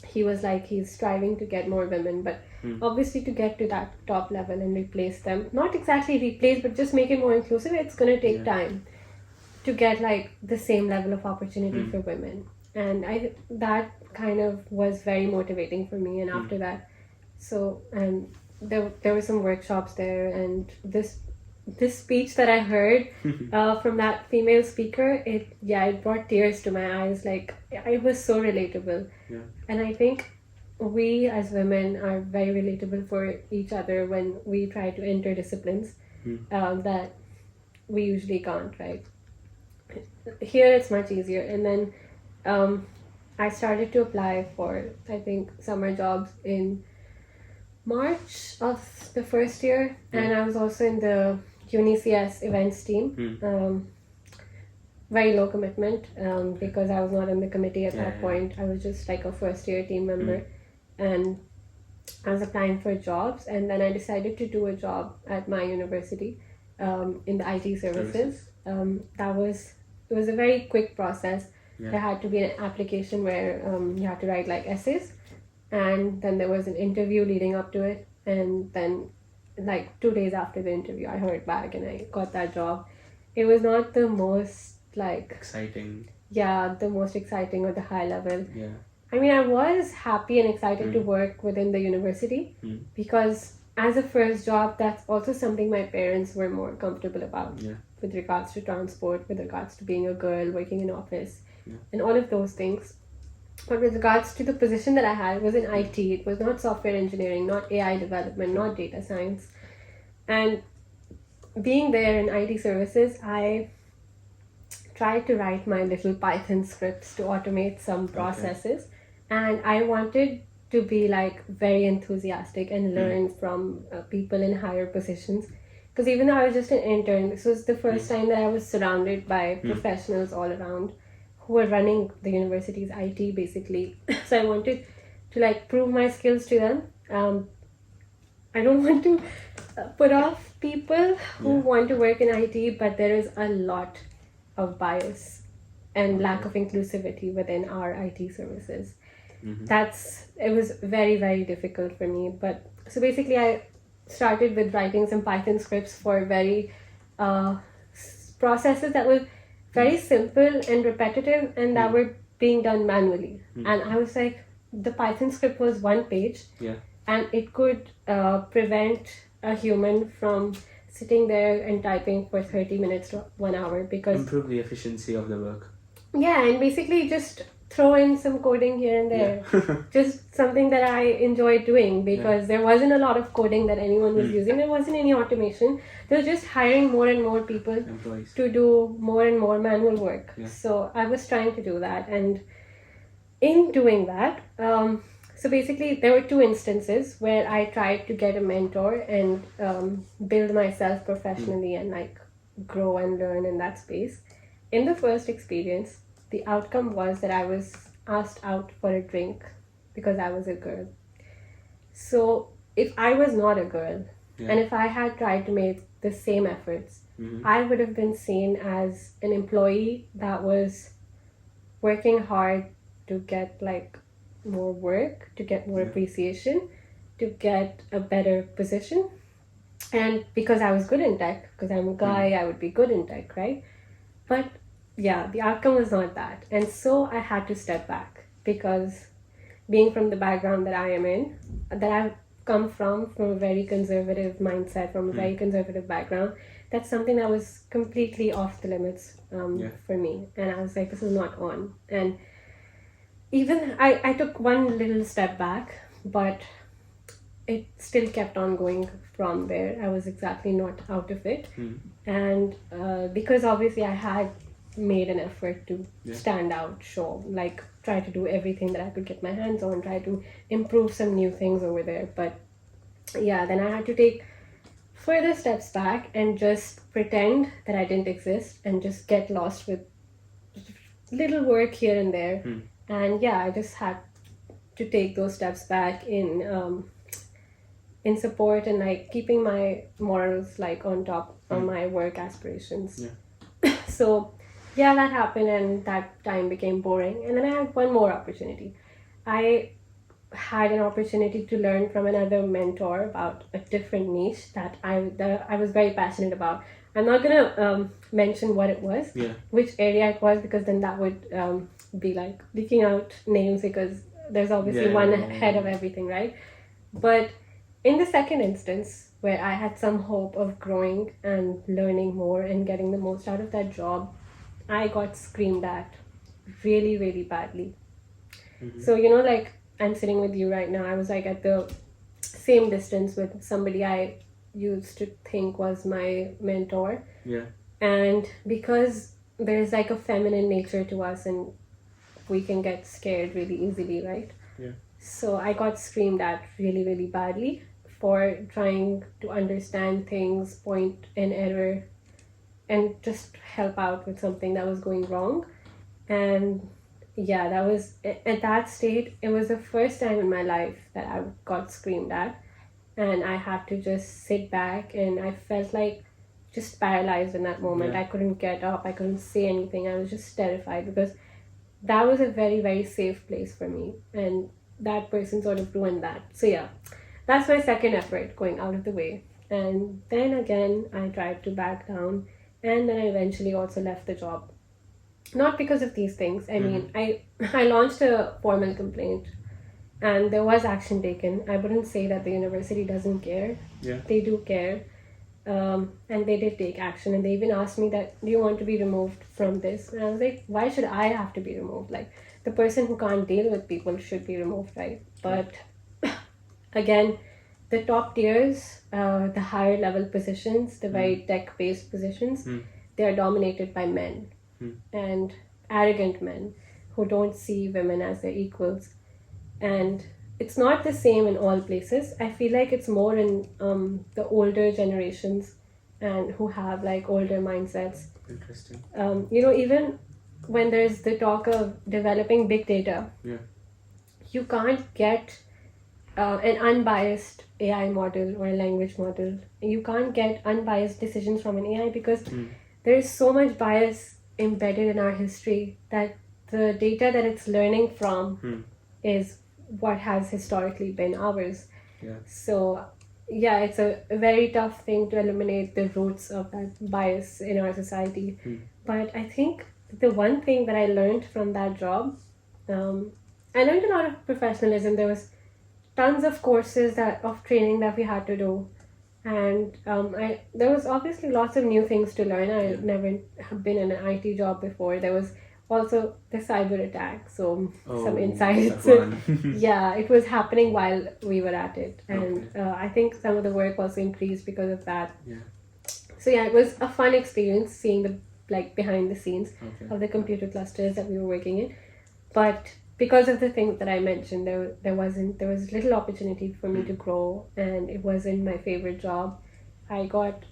he was like he's striving to get more women, but obviously to get to that top level and replace them, not exactly replace, but just make it more inclusive, it's going to take time to get like the same level of opportunity for women. And that kind of was very motivating for me. And after that, so there were some workshops there, and this speech that I heard from that female speaker, it brought tears to my eyes. Like, it was so relatable. And I think we as women are very relatable for each other when we try to enter disciplines that we usually can't, right? Here it's much easier. And then I started to apply for, I think, summer jobs in March of the first year, and I was also in the UniCS events team. Very low commitment because I was not in the committee at that point. I was just like a first year team member, and I was applying for jobs, and then I decided to do a job at my university in the IT services. It was a very quick process. There had to be an application where you had to write like essays, and then there was an interview leading up to it, and then like 2 days after the interview I heard back and I got that job. It was not the most like exciting or the high level. I mean, I was happy and excited to work within the university because as a first job, that's also something my parents were more comfortable about with regards to transport, with regards to being a girl working in office and all of those things. But with regards to the position that I had, it was in IT. It was not software engineering, not AI development, not data science. And being there in IT services, I tried to write my little Python scripts to automate some processes. And I wanted to be like very enthusiastic and learn from people in higher positions. Because even though I was just an intern, this was the first time that I was surrounded by professionals all around who were running the university's IT basically. So I wanted to like prove my skills to them. I don't want to put off people who want to work in IT, but there is a lot of bias and lack of inclusivity within our IT services. It was very, very difficult for me. But so basically I started with writing some Python scripts for very processes that were very simple and repetitive and that were being done manually. And I was like, the Python script was one page and it could prevent a human from sitting there and typing for 30 minutes to 1 hour because improve the efficiency of the work. And basically just throw in some coding here and there. Just something that I enjoyed doing because there wasn't a lot of coding that anyone was using. There wasn't any automation. They were just hiring more and more people Employees. to do more and more manual work. So I was trying to do that. And in doing that, so basically there were two instances where I tried to get a mentor and build myself professionally and like grow and learn in that space. In the first experience, the outcome was that I was asked out for a drink because I was a girl. So if I was not a girl and if I had tried to make the same efforts, I would have been seen as an employee that was working hard to get like more work, to get more appreciation, to get a better position. And because I was good in tech, because I'm a guy, I would be good in tech, right? But yeah, the outcome was not that. And so I had to step back because being from the background that I am in, that I've come from a very conservative mindset, from a very conservative background, that's something that was completely off the limits for me. And I was like, this is not on. And even I took one little step back, but it still kept on going from there. I was exactly not out of it. And because obviously I had made an effort to stand out, show, like try to do everything that I could get my hands on, try to improve some new things over there. But yeah, then I had to take further steps back and just pretend that I didn't exist and just get lost with little work here and there. And yeah, I just had to take those steps back in support and like keeping my morals like on top of my work aspirations. So yeah, that happened and that time became boring. And then I had one more opportunity. I had an opportunity to learn from another mentor about a different niche that I was very passionate about. I'm not gonna mention what it was, which area it was, because then that would be like leaking out names, because there's obviously one head of everything, right? But in the second instance, where I had some hope of growing and learning more and getting the most out of that job, I got screamed at really, really badly. So, you know, like I'm sitting with you right now, I was like at the same distance with somebody I used to think was my mentor. And because there's like a feminine nature to us and we can get scared really easily, right? So I got screamed at really, really badly for trying to understand things, point an error, and just help out with something that was going wrong. And yeah, that was, at that state, it was the first time in my life that I got screamed at. And I had to just sit back, and I felt like just paralyzed in that moment. I couldn't get up, I couldn't say anything. I was just terrified because that was a very, very safe place for me. And that person sort of ruined that. So yeah, that's my second effort, going out of the way. And then again, I tried to back down. And then I eventually also left the job. Not because of these things. I mean, I launched a formal complaint and there was action taken. I wouldn't say that the university doesn't care. They do care. And they did take action. And they even asked me that, do you want to be removed from this? And I was like, why should I have to be removed? Like, the person who can't deal with people should be removed, right? But again, the top tiers, the higher level positions, the very tech-based positions, they are dominated by men and arrogant men who don't see women as their equals. And it's not the same in all places. I feel like it's more in the older generations and who have like older mindsets. Interesting. Even when there's the talk of developing big data, you can't get an unbiased AI model or a language model. You can't get unbiased decisions from an AI because there is so much bias embedded in our history that the data that it's learning from is what has historically been ours. So yeah, it's a very tough thing to eliminate the roots of that bias in our society. But I think the one thing that I learned from that job, I learned a lot of professionalism. There was tons of courses of training that we had to do, and there was obviously lots of new things to learn. I never have been in an IT job before. There was also the cyber attack, so some insights. Yeah, it was happening while we were at it, and I think some of the work also increased because of that. So yeah, it was a fun experience seeing the behind the scenes of the computer clusters that we were working in, but because of the things that I mentioned, there was little opportunity for me to grow, and it wasn't my favorite job. I got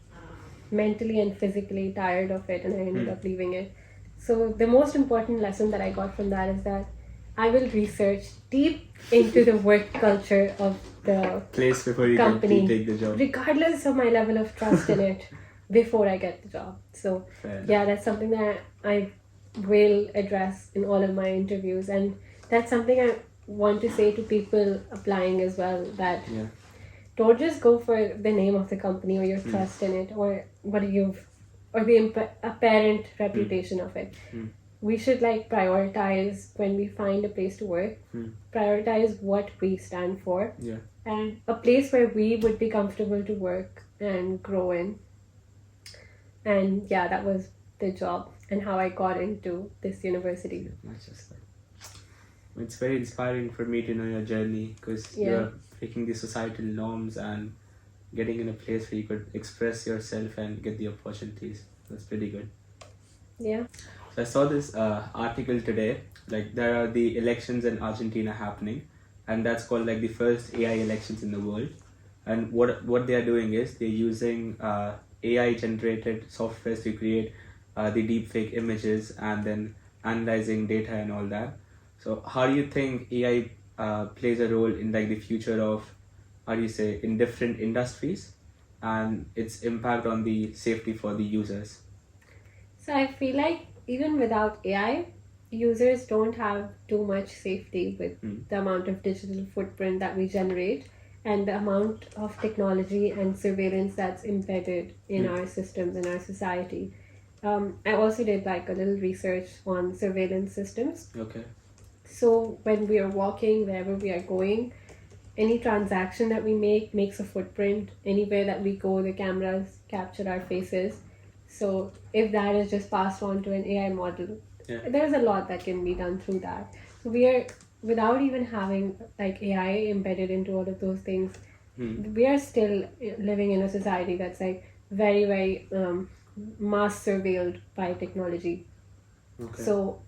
mentally and physically tired of it, and I ended up leaving it. So the most important lesson that I got from that is that I will research deep into the work culture of the place before you company, take the job, regardless of my level of trust in it, before I get the job. So yeah, that's something that I will address in all of my interviews, and that's something I want to say to people applying as well, that don't just go for the name of the company or your trust in it or the apparent reputation of it. We should prioritize when we find a place to work, prioritize what we stand for, and a place where we would be comfortable to work and grow in. And yeah, that was the job and how I got into this university. It's very inspiring for me to know your journey, because you're breaking the societal norms and getting in a place where you could express yourself and get the opportunities. That's pretty good. Yeah. So I saw this article today, there are the elections in Argentina happening, and that's called the first AI elections in the world. And what they are doing is they're using AI generated software to create the deepfake images and then analyzing data and all that. So how do you think AI plays a role in the future of, in different industries, and its impact on the safety for the users? So I feel like even without AI, users don't have too much safety with the amount of digital footprint that we generate and the amount of technology and surveillance that's embedded in our systems, in our society. I also did a little research on surveillance systems. Okay. So when we are walking, wherever we are going, any transaction that we make makes a footprint. Anywhere that we go, the cameras capture our faces. So if that is just passed on to an AI model, there's a lot that can be done through that. So we are, without even having AI embedded into all of those things, we are still living in a society that's very, very mass surveilled by technology. Okay. So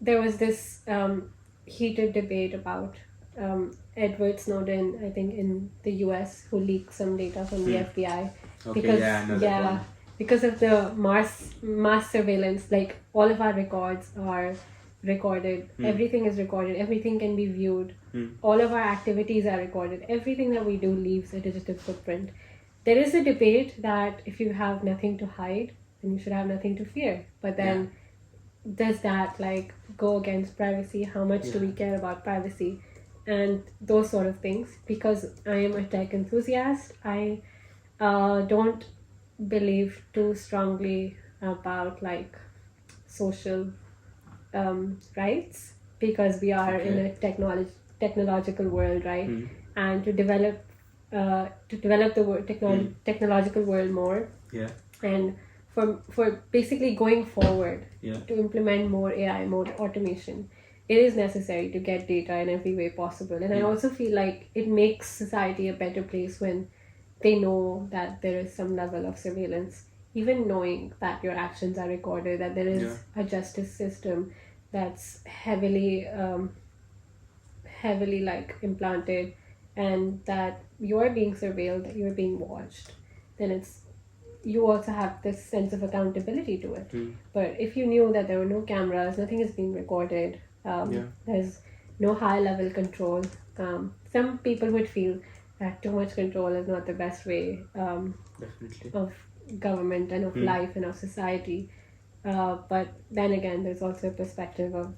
there was this heated debate about Edward Snowden, I think in the US, who leaked some data from the FBI. Okay, because of the mass surveillance, all of our records are recorded. Everything is recorded. Everything can be viewed. All of our activities are recorded. Everything that we do leaves a digital footprint. There is a debate that if you have nothing to hide, then you should have nothing to fear. But then does that go against privacy? How much do we care about privacy? And those sort of things. Because I am a tech enthusiast, I don't believe too strongly about social rights, because we are in a technological world, right? And to develop the technological world more, and for basically going forward, to implement more AI, more automation, it is necessary to get data in every way possible. And I also feel like it makes society a better place when they know that there is some level of surveillance, even knowing that your actions are recorded, that there is a justice system that's heavily heavily like implanted, and that you are being surveilled, that you are being watched, then it's you also have this sense of accountability to it. But if you knew that there were no cameras, nothing is being recorded, there's no high level control. Some people would feel that too much control is not the best way Definitely. of government and of life and of society. But then again, there's also a perspective of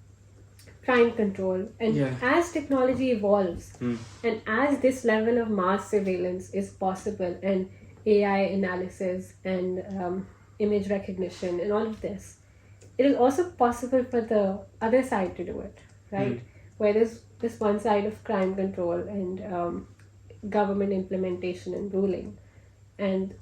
crime control. And as technology evolves, and as this level of mass surveillance is possible, and AI analysis and image recognition and all of this, it is also possible for the other side to do it, right? Where there's this one side of crime control and government implementation and ruling, and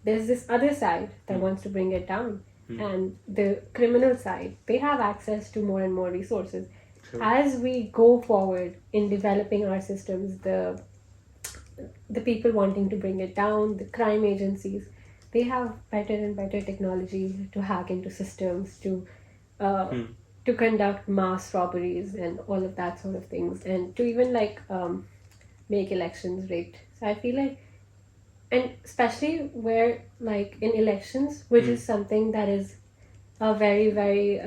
there's this other side that wants to bring it down. And the criminal side, they have access to more and more resources. True. As we go forward in developing our systems, the people wanting to bring it down, the crime agencies, they have better and better technology to hack into systems, to conduct mass robberies and all of that sort of things, and to even like make elections rigged. So I feel like, and especially where like in elections, which is something that is a very, very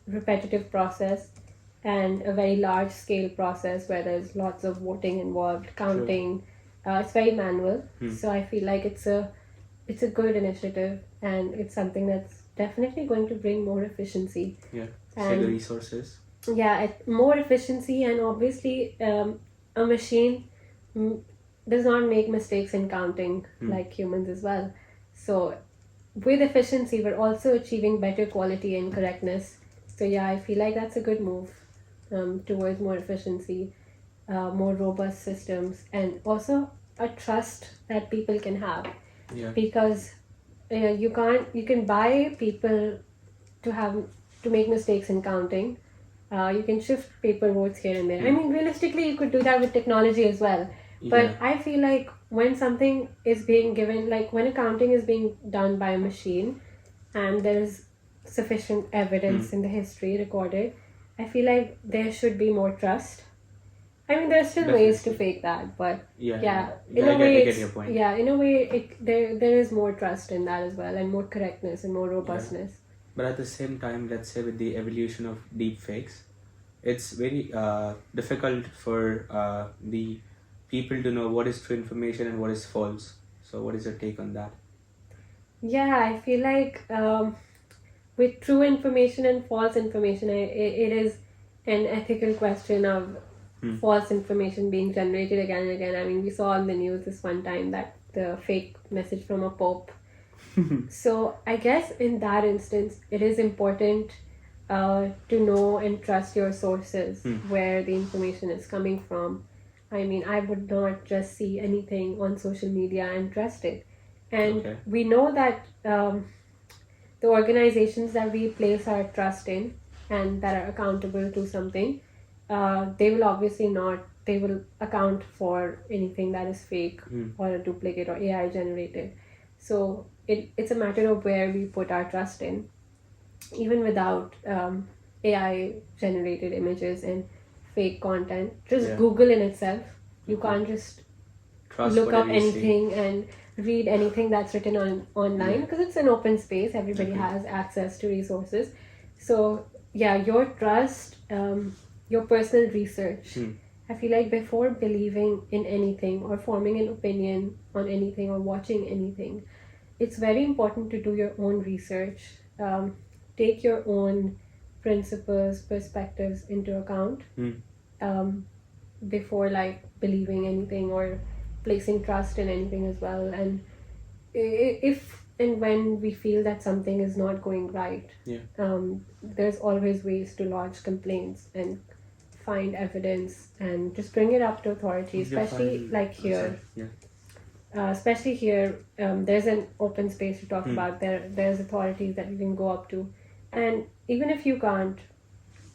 repetitive process and a very large scale process where there's lots of voting involved, counting. It's very manual. So I feel like it's a good initiative, and it's something that's definitely going to bring more efficiency. Save the resources. More efficiency, and obviously a machine does not make mistakes in counting like humans as well. So with efficiency, we're also achieving better quality and correctness. So I feel like that's a good move towards more efficiency, more robust systems, and also a trust that people can have. Because you can buy people to make mistakes in counting. You can shift paper votes here and there. I mean, realistically, you could do that with technology as well. But I feel like when something is being given, like when accounting is being done by a machine, and there is sufficient evidence in the history recorded, I feel like there should be more trust. I mean, there's still ways to fake that, but in a way, I get your point. In a way, there is more trust in that as well, and more correctness and more robustness. But at the same time, let's say with the evolution of deep fakes, it's very difficult for the people to know what is true information and what is false. So what is your take on that? I feel like with true information and false information, it is an ethical question of false information being generated again and again. I mean, we saw on the news this one time that the fake message from a pope. So I guess in that instance, it is important to know and trust your sources, where the information is coming from. I mean, I would not just see anything on social media and trust it. And we know that the organizations that we place our trust in and that are accountable to something, they will account for anything that is fake or a duplicate or AI generated. So it's a matter of where we put our trust in, even without AI generated images and fake content. Just Google in itself, you can't just look up anything and read anything that's written online, because it's an open space. Everybody has access to resources. So your trust, your personal research. I feel like before believing in anything or forming an opinion on anything or watching anything, it's very important to do your own research, take your own principles, perspectives into account before like believing anything or placing trust in anything as well. And if and when we feel that something is not going right, there's always ways to lodge complaints and find evidence and just bring it up to authority, especially like here. Especially here, there's an open space to talk about. There's authorities that you can go up to, and even if you can't,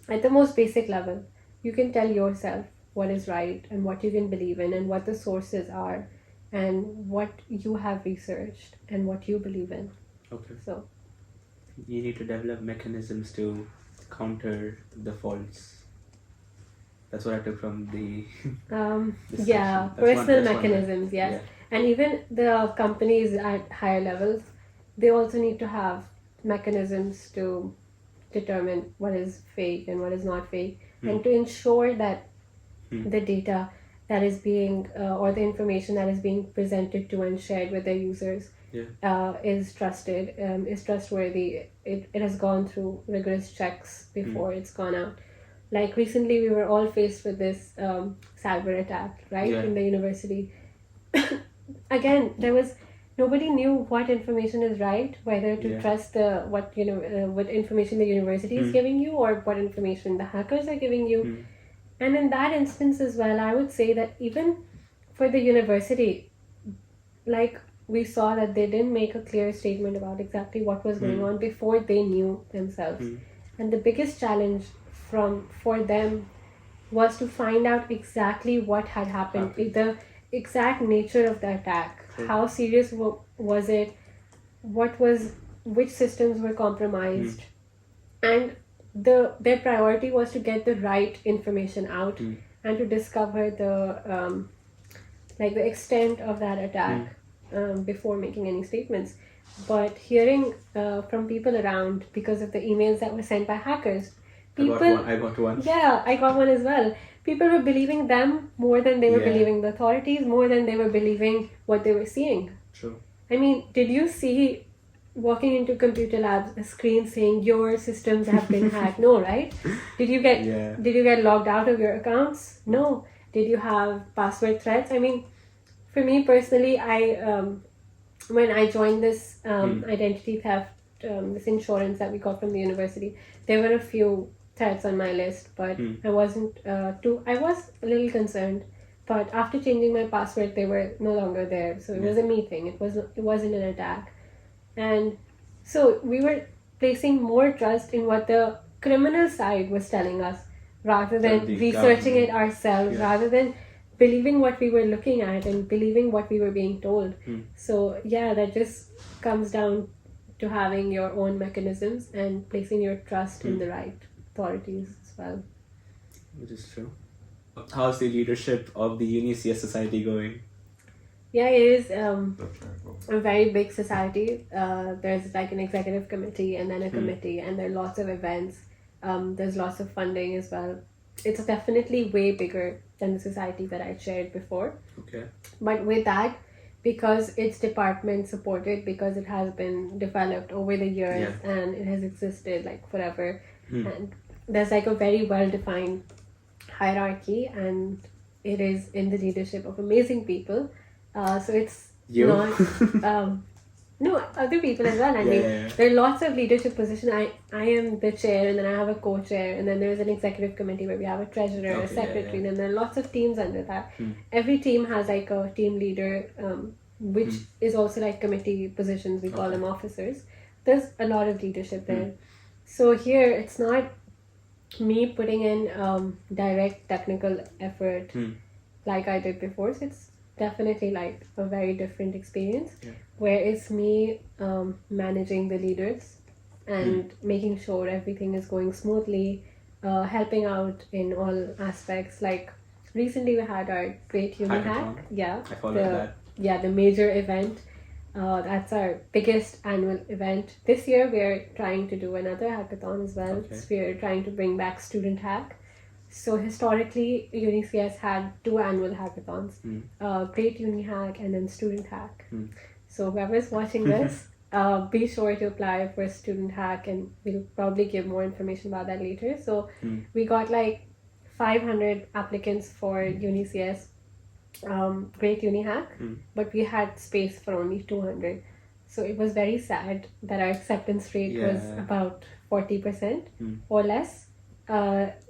at the most basic level, you can tell yourself what is right and what you can believe in and what the sources are and what you have researched and what you believe in. So you need to develop mechanisms to counter the faults That's what I took from the discussion. Yeah, That's personal that's mechanisms, yes. Yeah. And even the companies at higher levels, they also need to have mechanisms to determine what is fake and what is not fake, and to ensure that the data that is being or the information that is being presented to and shared with their users is trusted, is trustworthy. It has gone through rigorous checks before it's gone out. Like recently, we were all faced with this cyber attack, right, in the university. Again, there was nobody knew what information is right, whether to trust the what information the university is giving you or what information the hackers are giving you. And in that instance as well, I would say that even for the university, like we saw that they didn't make a clear statement about exactly what was going on before they knew themselves. And the biggest challenge for them was to find out exactly what had happened. The exact nature of the attack, how serious was it, which systems were compromised, and their priority was to get the right information out and to discover the the extent of that attack before making any statements. But hearing from people around, because of the emails that were sent by hackers, I got one. Yeah, I got one as well. People were believing them more than they were believing the authorities, more than they were believing what they were seeing. True. I mean, did you see walking into computer labs a screen saying your systems have been hacked? No, right? Did you get logged out of your accounts? No. Did you have password threats? I mean, for me personally, when I joined this identity theft, this insurance that we got from the university, there were a few threats on my list, but I wasn't I was a little concerned. But after changing my password, they were no longer there. So it was a me thing. It wasn't an attack. And so we were placing more trust in what the criminal side was telling us rather than researching it ourselves, rather than believing what we were looking at and believing what we were being told. So yeah, that just comes down to having your own mechanisms and placing your trust in the right authorities as well. Which is true. How's the leadership of the UniCS society going? Yeah, it is a very big society. There's like an executive committee and then a committee, and there are lots of events. There's lots of funding as well. It's definitely way bigger than the society that I shared before. Okay. But with that, because it's department supported, because it has been developed over the years and it has existed like forever, and there's like a very well defined hierarchy, and it is in the leadership of amazing people. So it's not no, other people as well. I mean, there are lots of leadership positions. I am the chair, and then I have a co-chair, and then there's an executive committee where we have a treasurer, a secretary, and then there are lots of teams under that. Every team has like a team leader, which is also like committee positions. We call them officers. There's a lot of leadership there. So here, it's not me putting in direct technical effort like I did before. So it's definitely like a very different experience where it's me managing the leaders and making sure everything is going smoothly, helping out in all aspects. Like recently we had our Great Uni Hack. I followed that. Yeah, the major event. That's our biggest annual event. This year we are trying to do another hackathon as well. So we are trying to bring back Student Hack. So historically, UniCS had 2 annual hackathons, Great Uni Hack and then Student Hack. So whoever's watching this, be sure to apply for Student Hack, and we'll probably give more information about that later. So we got like 500 applicants for UniCS Great Uni Hack, but we had space for only 200. So it was very sad that our acceptance rate was about 40% or less.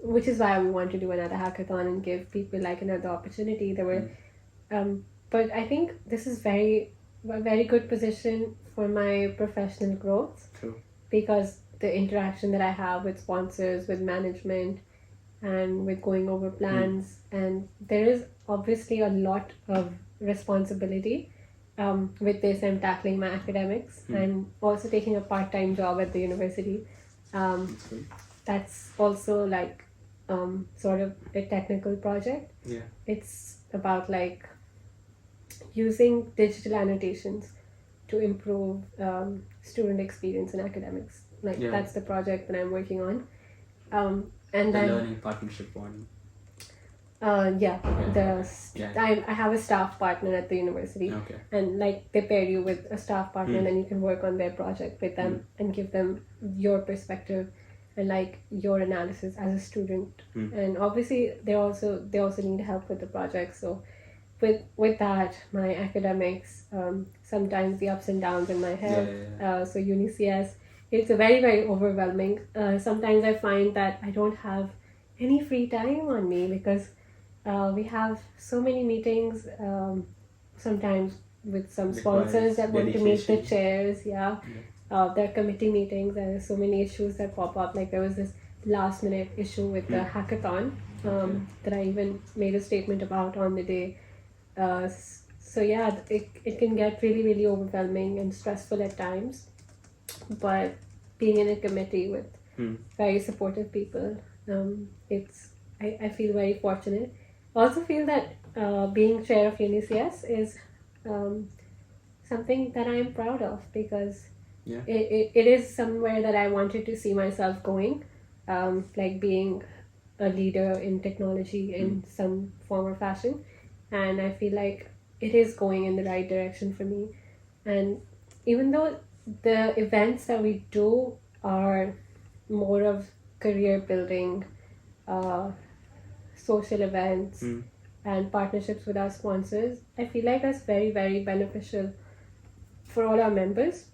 Which is why we want to do another hackathon and give people like another opportunity. There were, but I think this is a very good position for my professional growth. True. Because the interaction that I have with sponsors, with management, and with going over plans, and there is obviously a lot of responsibility. With this, I'm tackling my academics. I'm also taking a part-time job at the university. That's also like sort of a technical project. Yeah. It's about like using digital annotations to improve student experience in academics. Like Yeah. that's the project that I'm working on. And The then learning partnership one. yeah, Yeah. I have a staff partner at the university, Okay. and like they pair you with a staff partner, and then you can work on their project with them and give them your perspective and like your analysis as a student. And obviously they also need help with the project. So with that, my academics, sometimes the ups and downs in my head. So UniCS, it's a very very overwhelming. Sometimes I find that I don't have any free time on me because we have so many meetings, sometimes with some sponsors that want to meet the chairs. There are committee meetings. There are so many issues that pop up. Like there was this last minute issue with the hackathon that I even made a statement about on the day. So yeah, it can get really really overwhelming and stressful at times. But being in a committee with very supportive people, I feel very fortunate. I also feel that being chair of UniCS is something that I am proud of because it is somewhere that I wanted to see myself going, like being a leader in technology in some form or fashion. And I feel like it is going in the right direction for me. And even though the events that we do are more of career building, social events and partnerships with our sponsors, I feel like that's very very beneficial for all our members.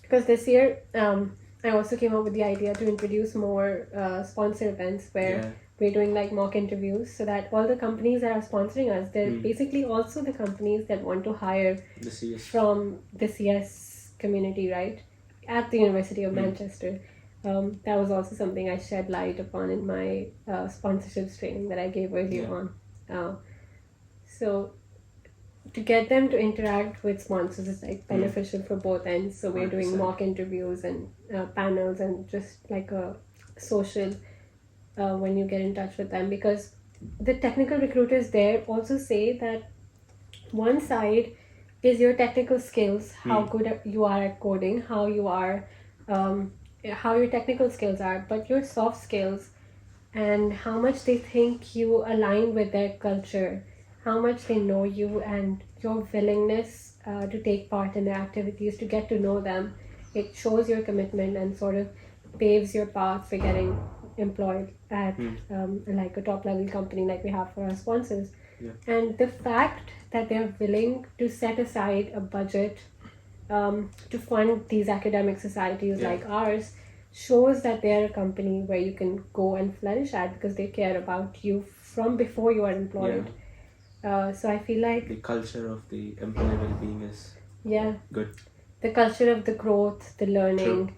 Because this year I also came up with the idea to introduce more sponsor events where we're doing like mock interviews, so that all the companies that are sponsoring us, they're basically also the companies that want to hire from the CS community, right, at the University of Manchester. That was also something I shed light upon in my sponsorships training that I gave earlier on. So to get them to interact with sponsors is like beneficial for both ends. So we're doing 100%. Mock interviews and panels and just like a social when you get in touch with them, because the technical recruiters there also say that one side is your technical skills, how good you are at coding, how you are, how your technical skills are, but your soft skills and how much they think you align with their culture, how much they know you, and your willingness to take part in their activities, to get to know them. It shows your commitment and sort of paves your path for getting employed at like a top level company like we have for our sponsors. And the fact that they're willing to set aside a budget to fund these academic societies like ours shows that they're a company where you can go and flourish at, because they care about you from before you are employed. So I feel like the culture of the employee well-being is good. The culture of the growth, the learning,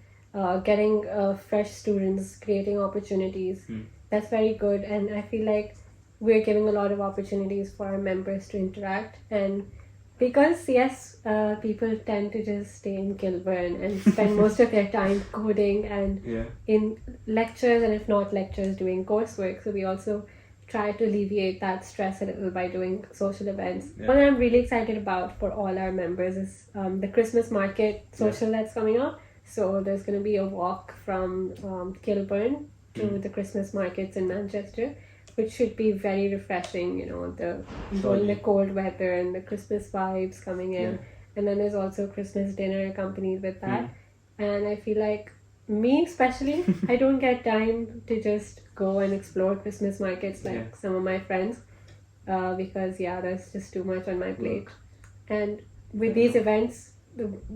getting fresh students, creating opportunities, that's very good. And I feel like we're giving a lot of opportunities for our members to interact. And because people tend to just stay in Kilburn and spend most of their time coding and in lectures, and if not lectures, doing coursework. So we also try to alleviate that stress a little by doing social events. What I'm really excited about for all our members is the Christmas market social that's coming up. So there's going to be a walk from Kilburn to the Christmas markets in Manchester, which should be very refreshing, enjoying the cold weather and the Christmas vibes coming in. And then there's also Christmas dinner accompanied with that. And I feel like, me especially, I don't get time to just go and explore Christmas markets like some of my friends, because there's just too much on my plate. And with these events,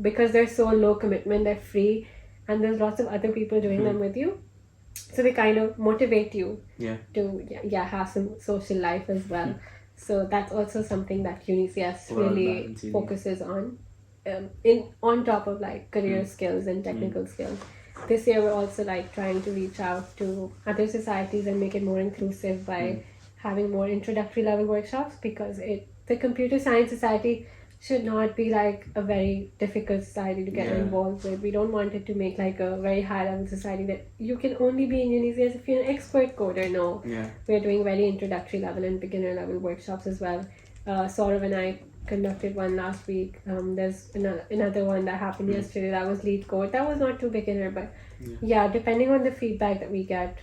because they're so low commitment, they're free, and there's lots of other people doing them with you, so they kind of motivate you to have some social life as well. So that's also something that UniCS really focuses on, on top of like career skills and technical skills. This year we're also like trying to reach out to other societies and make it more inclusive by having more introductory level workshops, because the Computer Science Society should not be like a very difficult society to get involved with. We don't want it to make like a very high level society that you can only be in unis if you're an expert coder. No. Yeah. We're doing very introductory level and beginner level workshops as well. Saurav and I conducted one last week. There's another one that happened yesterday. That was lead code. That was not too beginner, but yeah, depending on the feedback that we get,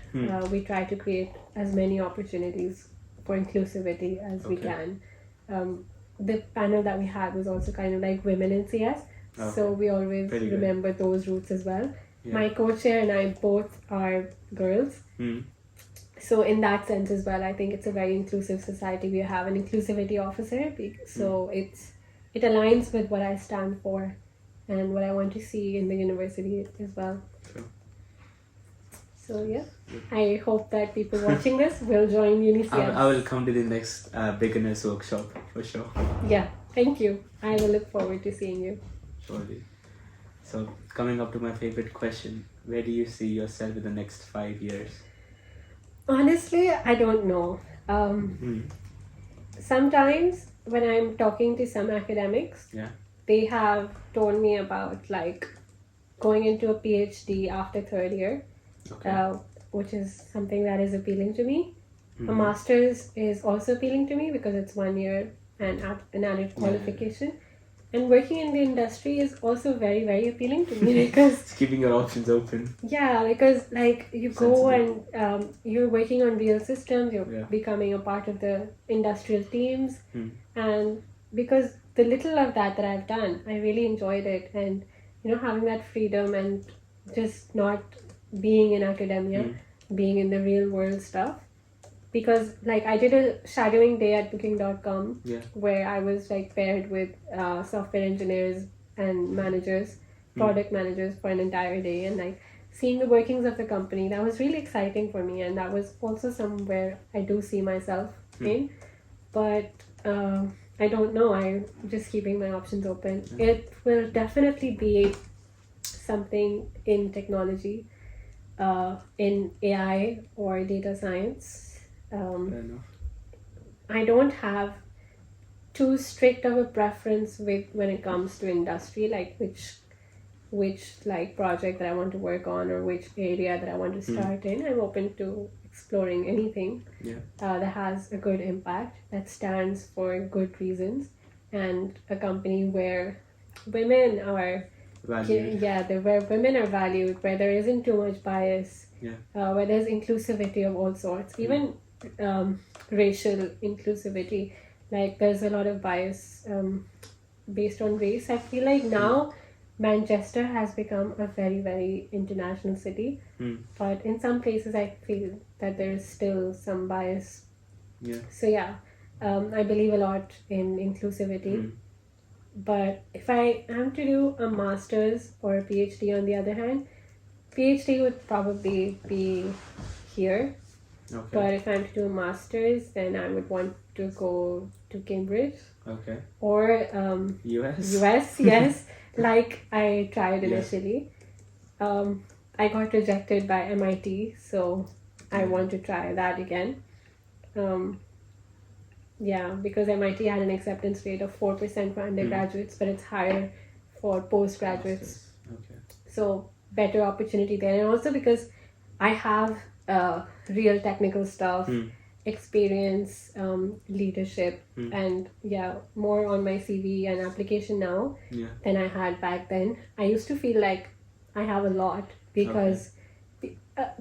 we try to create as many opportunities for inclusivity as we can. The panel that we had was also kind of like women in CS, so we always remember those roots as well. My co-chair and I both are girls. So in that sense as well, I think it's a very inclusive society. We have an inclusivity officer, so it aligns with what I stand for and what I want to see in the university as well. Sure. So yeah, I hope that people watching this will join UniCS. I will come to the next beginners workshop for sure. Yeah, thank you. I will look forward to seeing you. Surely. So coming up to my favorite question, where do you see yourself in the next 5 years? Honestly, I don't know. Sometimes when I'm talking to some academics, they have told me about like going into a PhD after third year, which is something that is appealing to me. A master's is also appealing to me because it's 1 year and an added qualification. And working in the industry is also very, very appealing to me because it's keeping your options open. Yeah, because like you go and you're working on real systems, you're becoming a part of the industrial teams, and because the little of that I've done, I really enjoyed it, and having that freedom and just not being in academia, being in the real world stuff. Because like I did a shadowing day at booking.com where I was like paired with software engineers and managers, product managers for an entire day, and like seeing the workings of the company, that was really exciting for me, and that was also somewhere I do see myself in. But I don't know, I'm just keeping my options open. It will definitely be something in technology, in AI or data science. I don't have too strict of a preference with when it comes to industry, like which like project that I want to work on or which area that I want to start in. I'm open to exploring anything that has a good impact, that stands for good reasons, and a company where women are valued. Where women are valued, where there isn't too much bias, where there's inclusivity of all sorts, even racial inclusivity. Like there's a lot of bias based on race. I feel like now Manchester has become a very, very international city, but in some places I feel that there is still some bias. So I believe a lot in inclusivity. But if I am to do a master's or a PhD, on the other hand, PhD would probably be here. But if I'm to do a master's, then I would want to go to Cambridge. Or US, yes. Like I tried initially. I got rejected by MIT, so I want to try that again. Because MIT had an acceptance rate of 4% for undergraduates, but it's higher for postgraduates. So better opportunity there. And also because I have real technical stuff, experience, leadership, and more on my CV and application now than I had back then. I used to feel like I have a lot because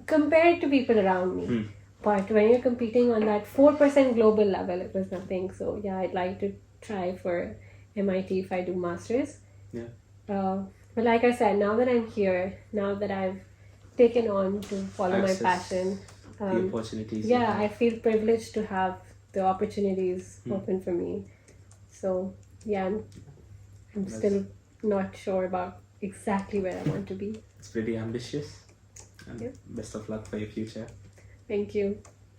compared to people around me. But when you're competing on that 4% global level, it was nothing. So I'd like to try for MIT if I do masters. But like I said, now that I'm here, now that I've taken on to follow my passion, the opportunities. I feel privileged to have the opportunities open for me. So I'm still not sure about exactly where I want to be. It's pretty ambitious. And best of luck for your future. Thank you.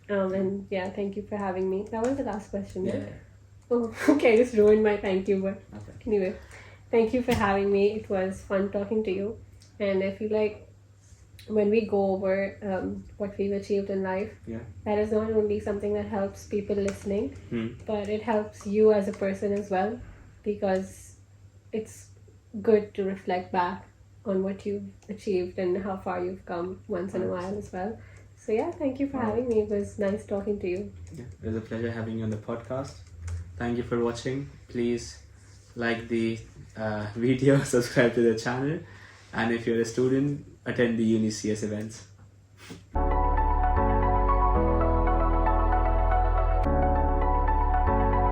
And thank you for having me. That was the last question. Oh, okay, I just ruined my thank you, but anyway, thank you for having me. It was fun talking to you, and I feel like when we go over what we've achieved in life, that is not only something that helps people listening, but it helps you as a person as well. because it's good to reflect back on what you've achieved and how far you've come once in a while as well. So yeah, thank you for having me. It was nice talking to you. Yeah, it was a pleasure having you on the podcast. Thank you for watching. Please like the video, subscribe to the channel, and if you're a student, attend the UniCS events.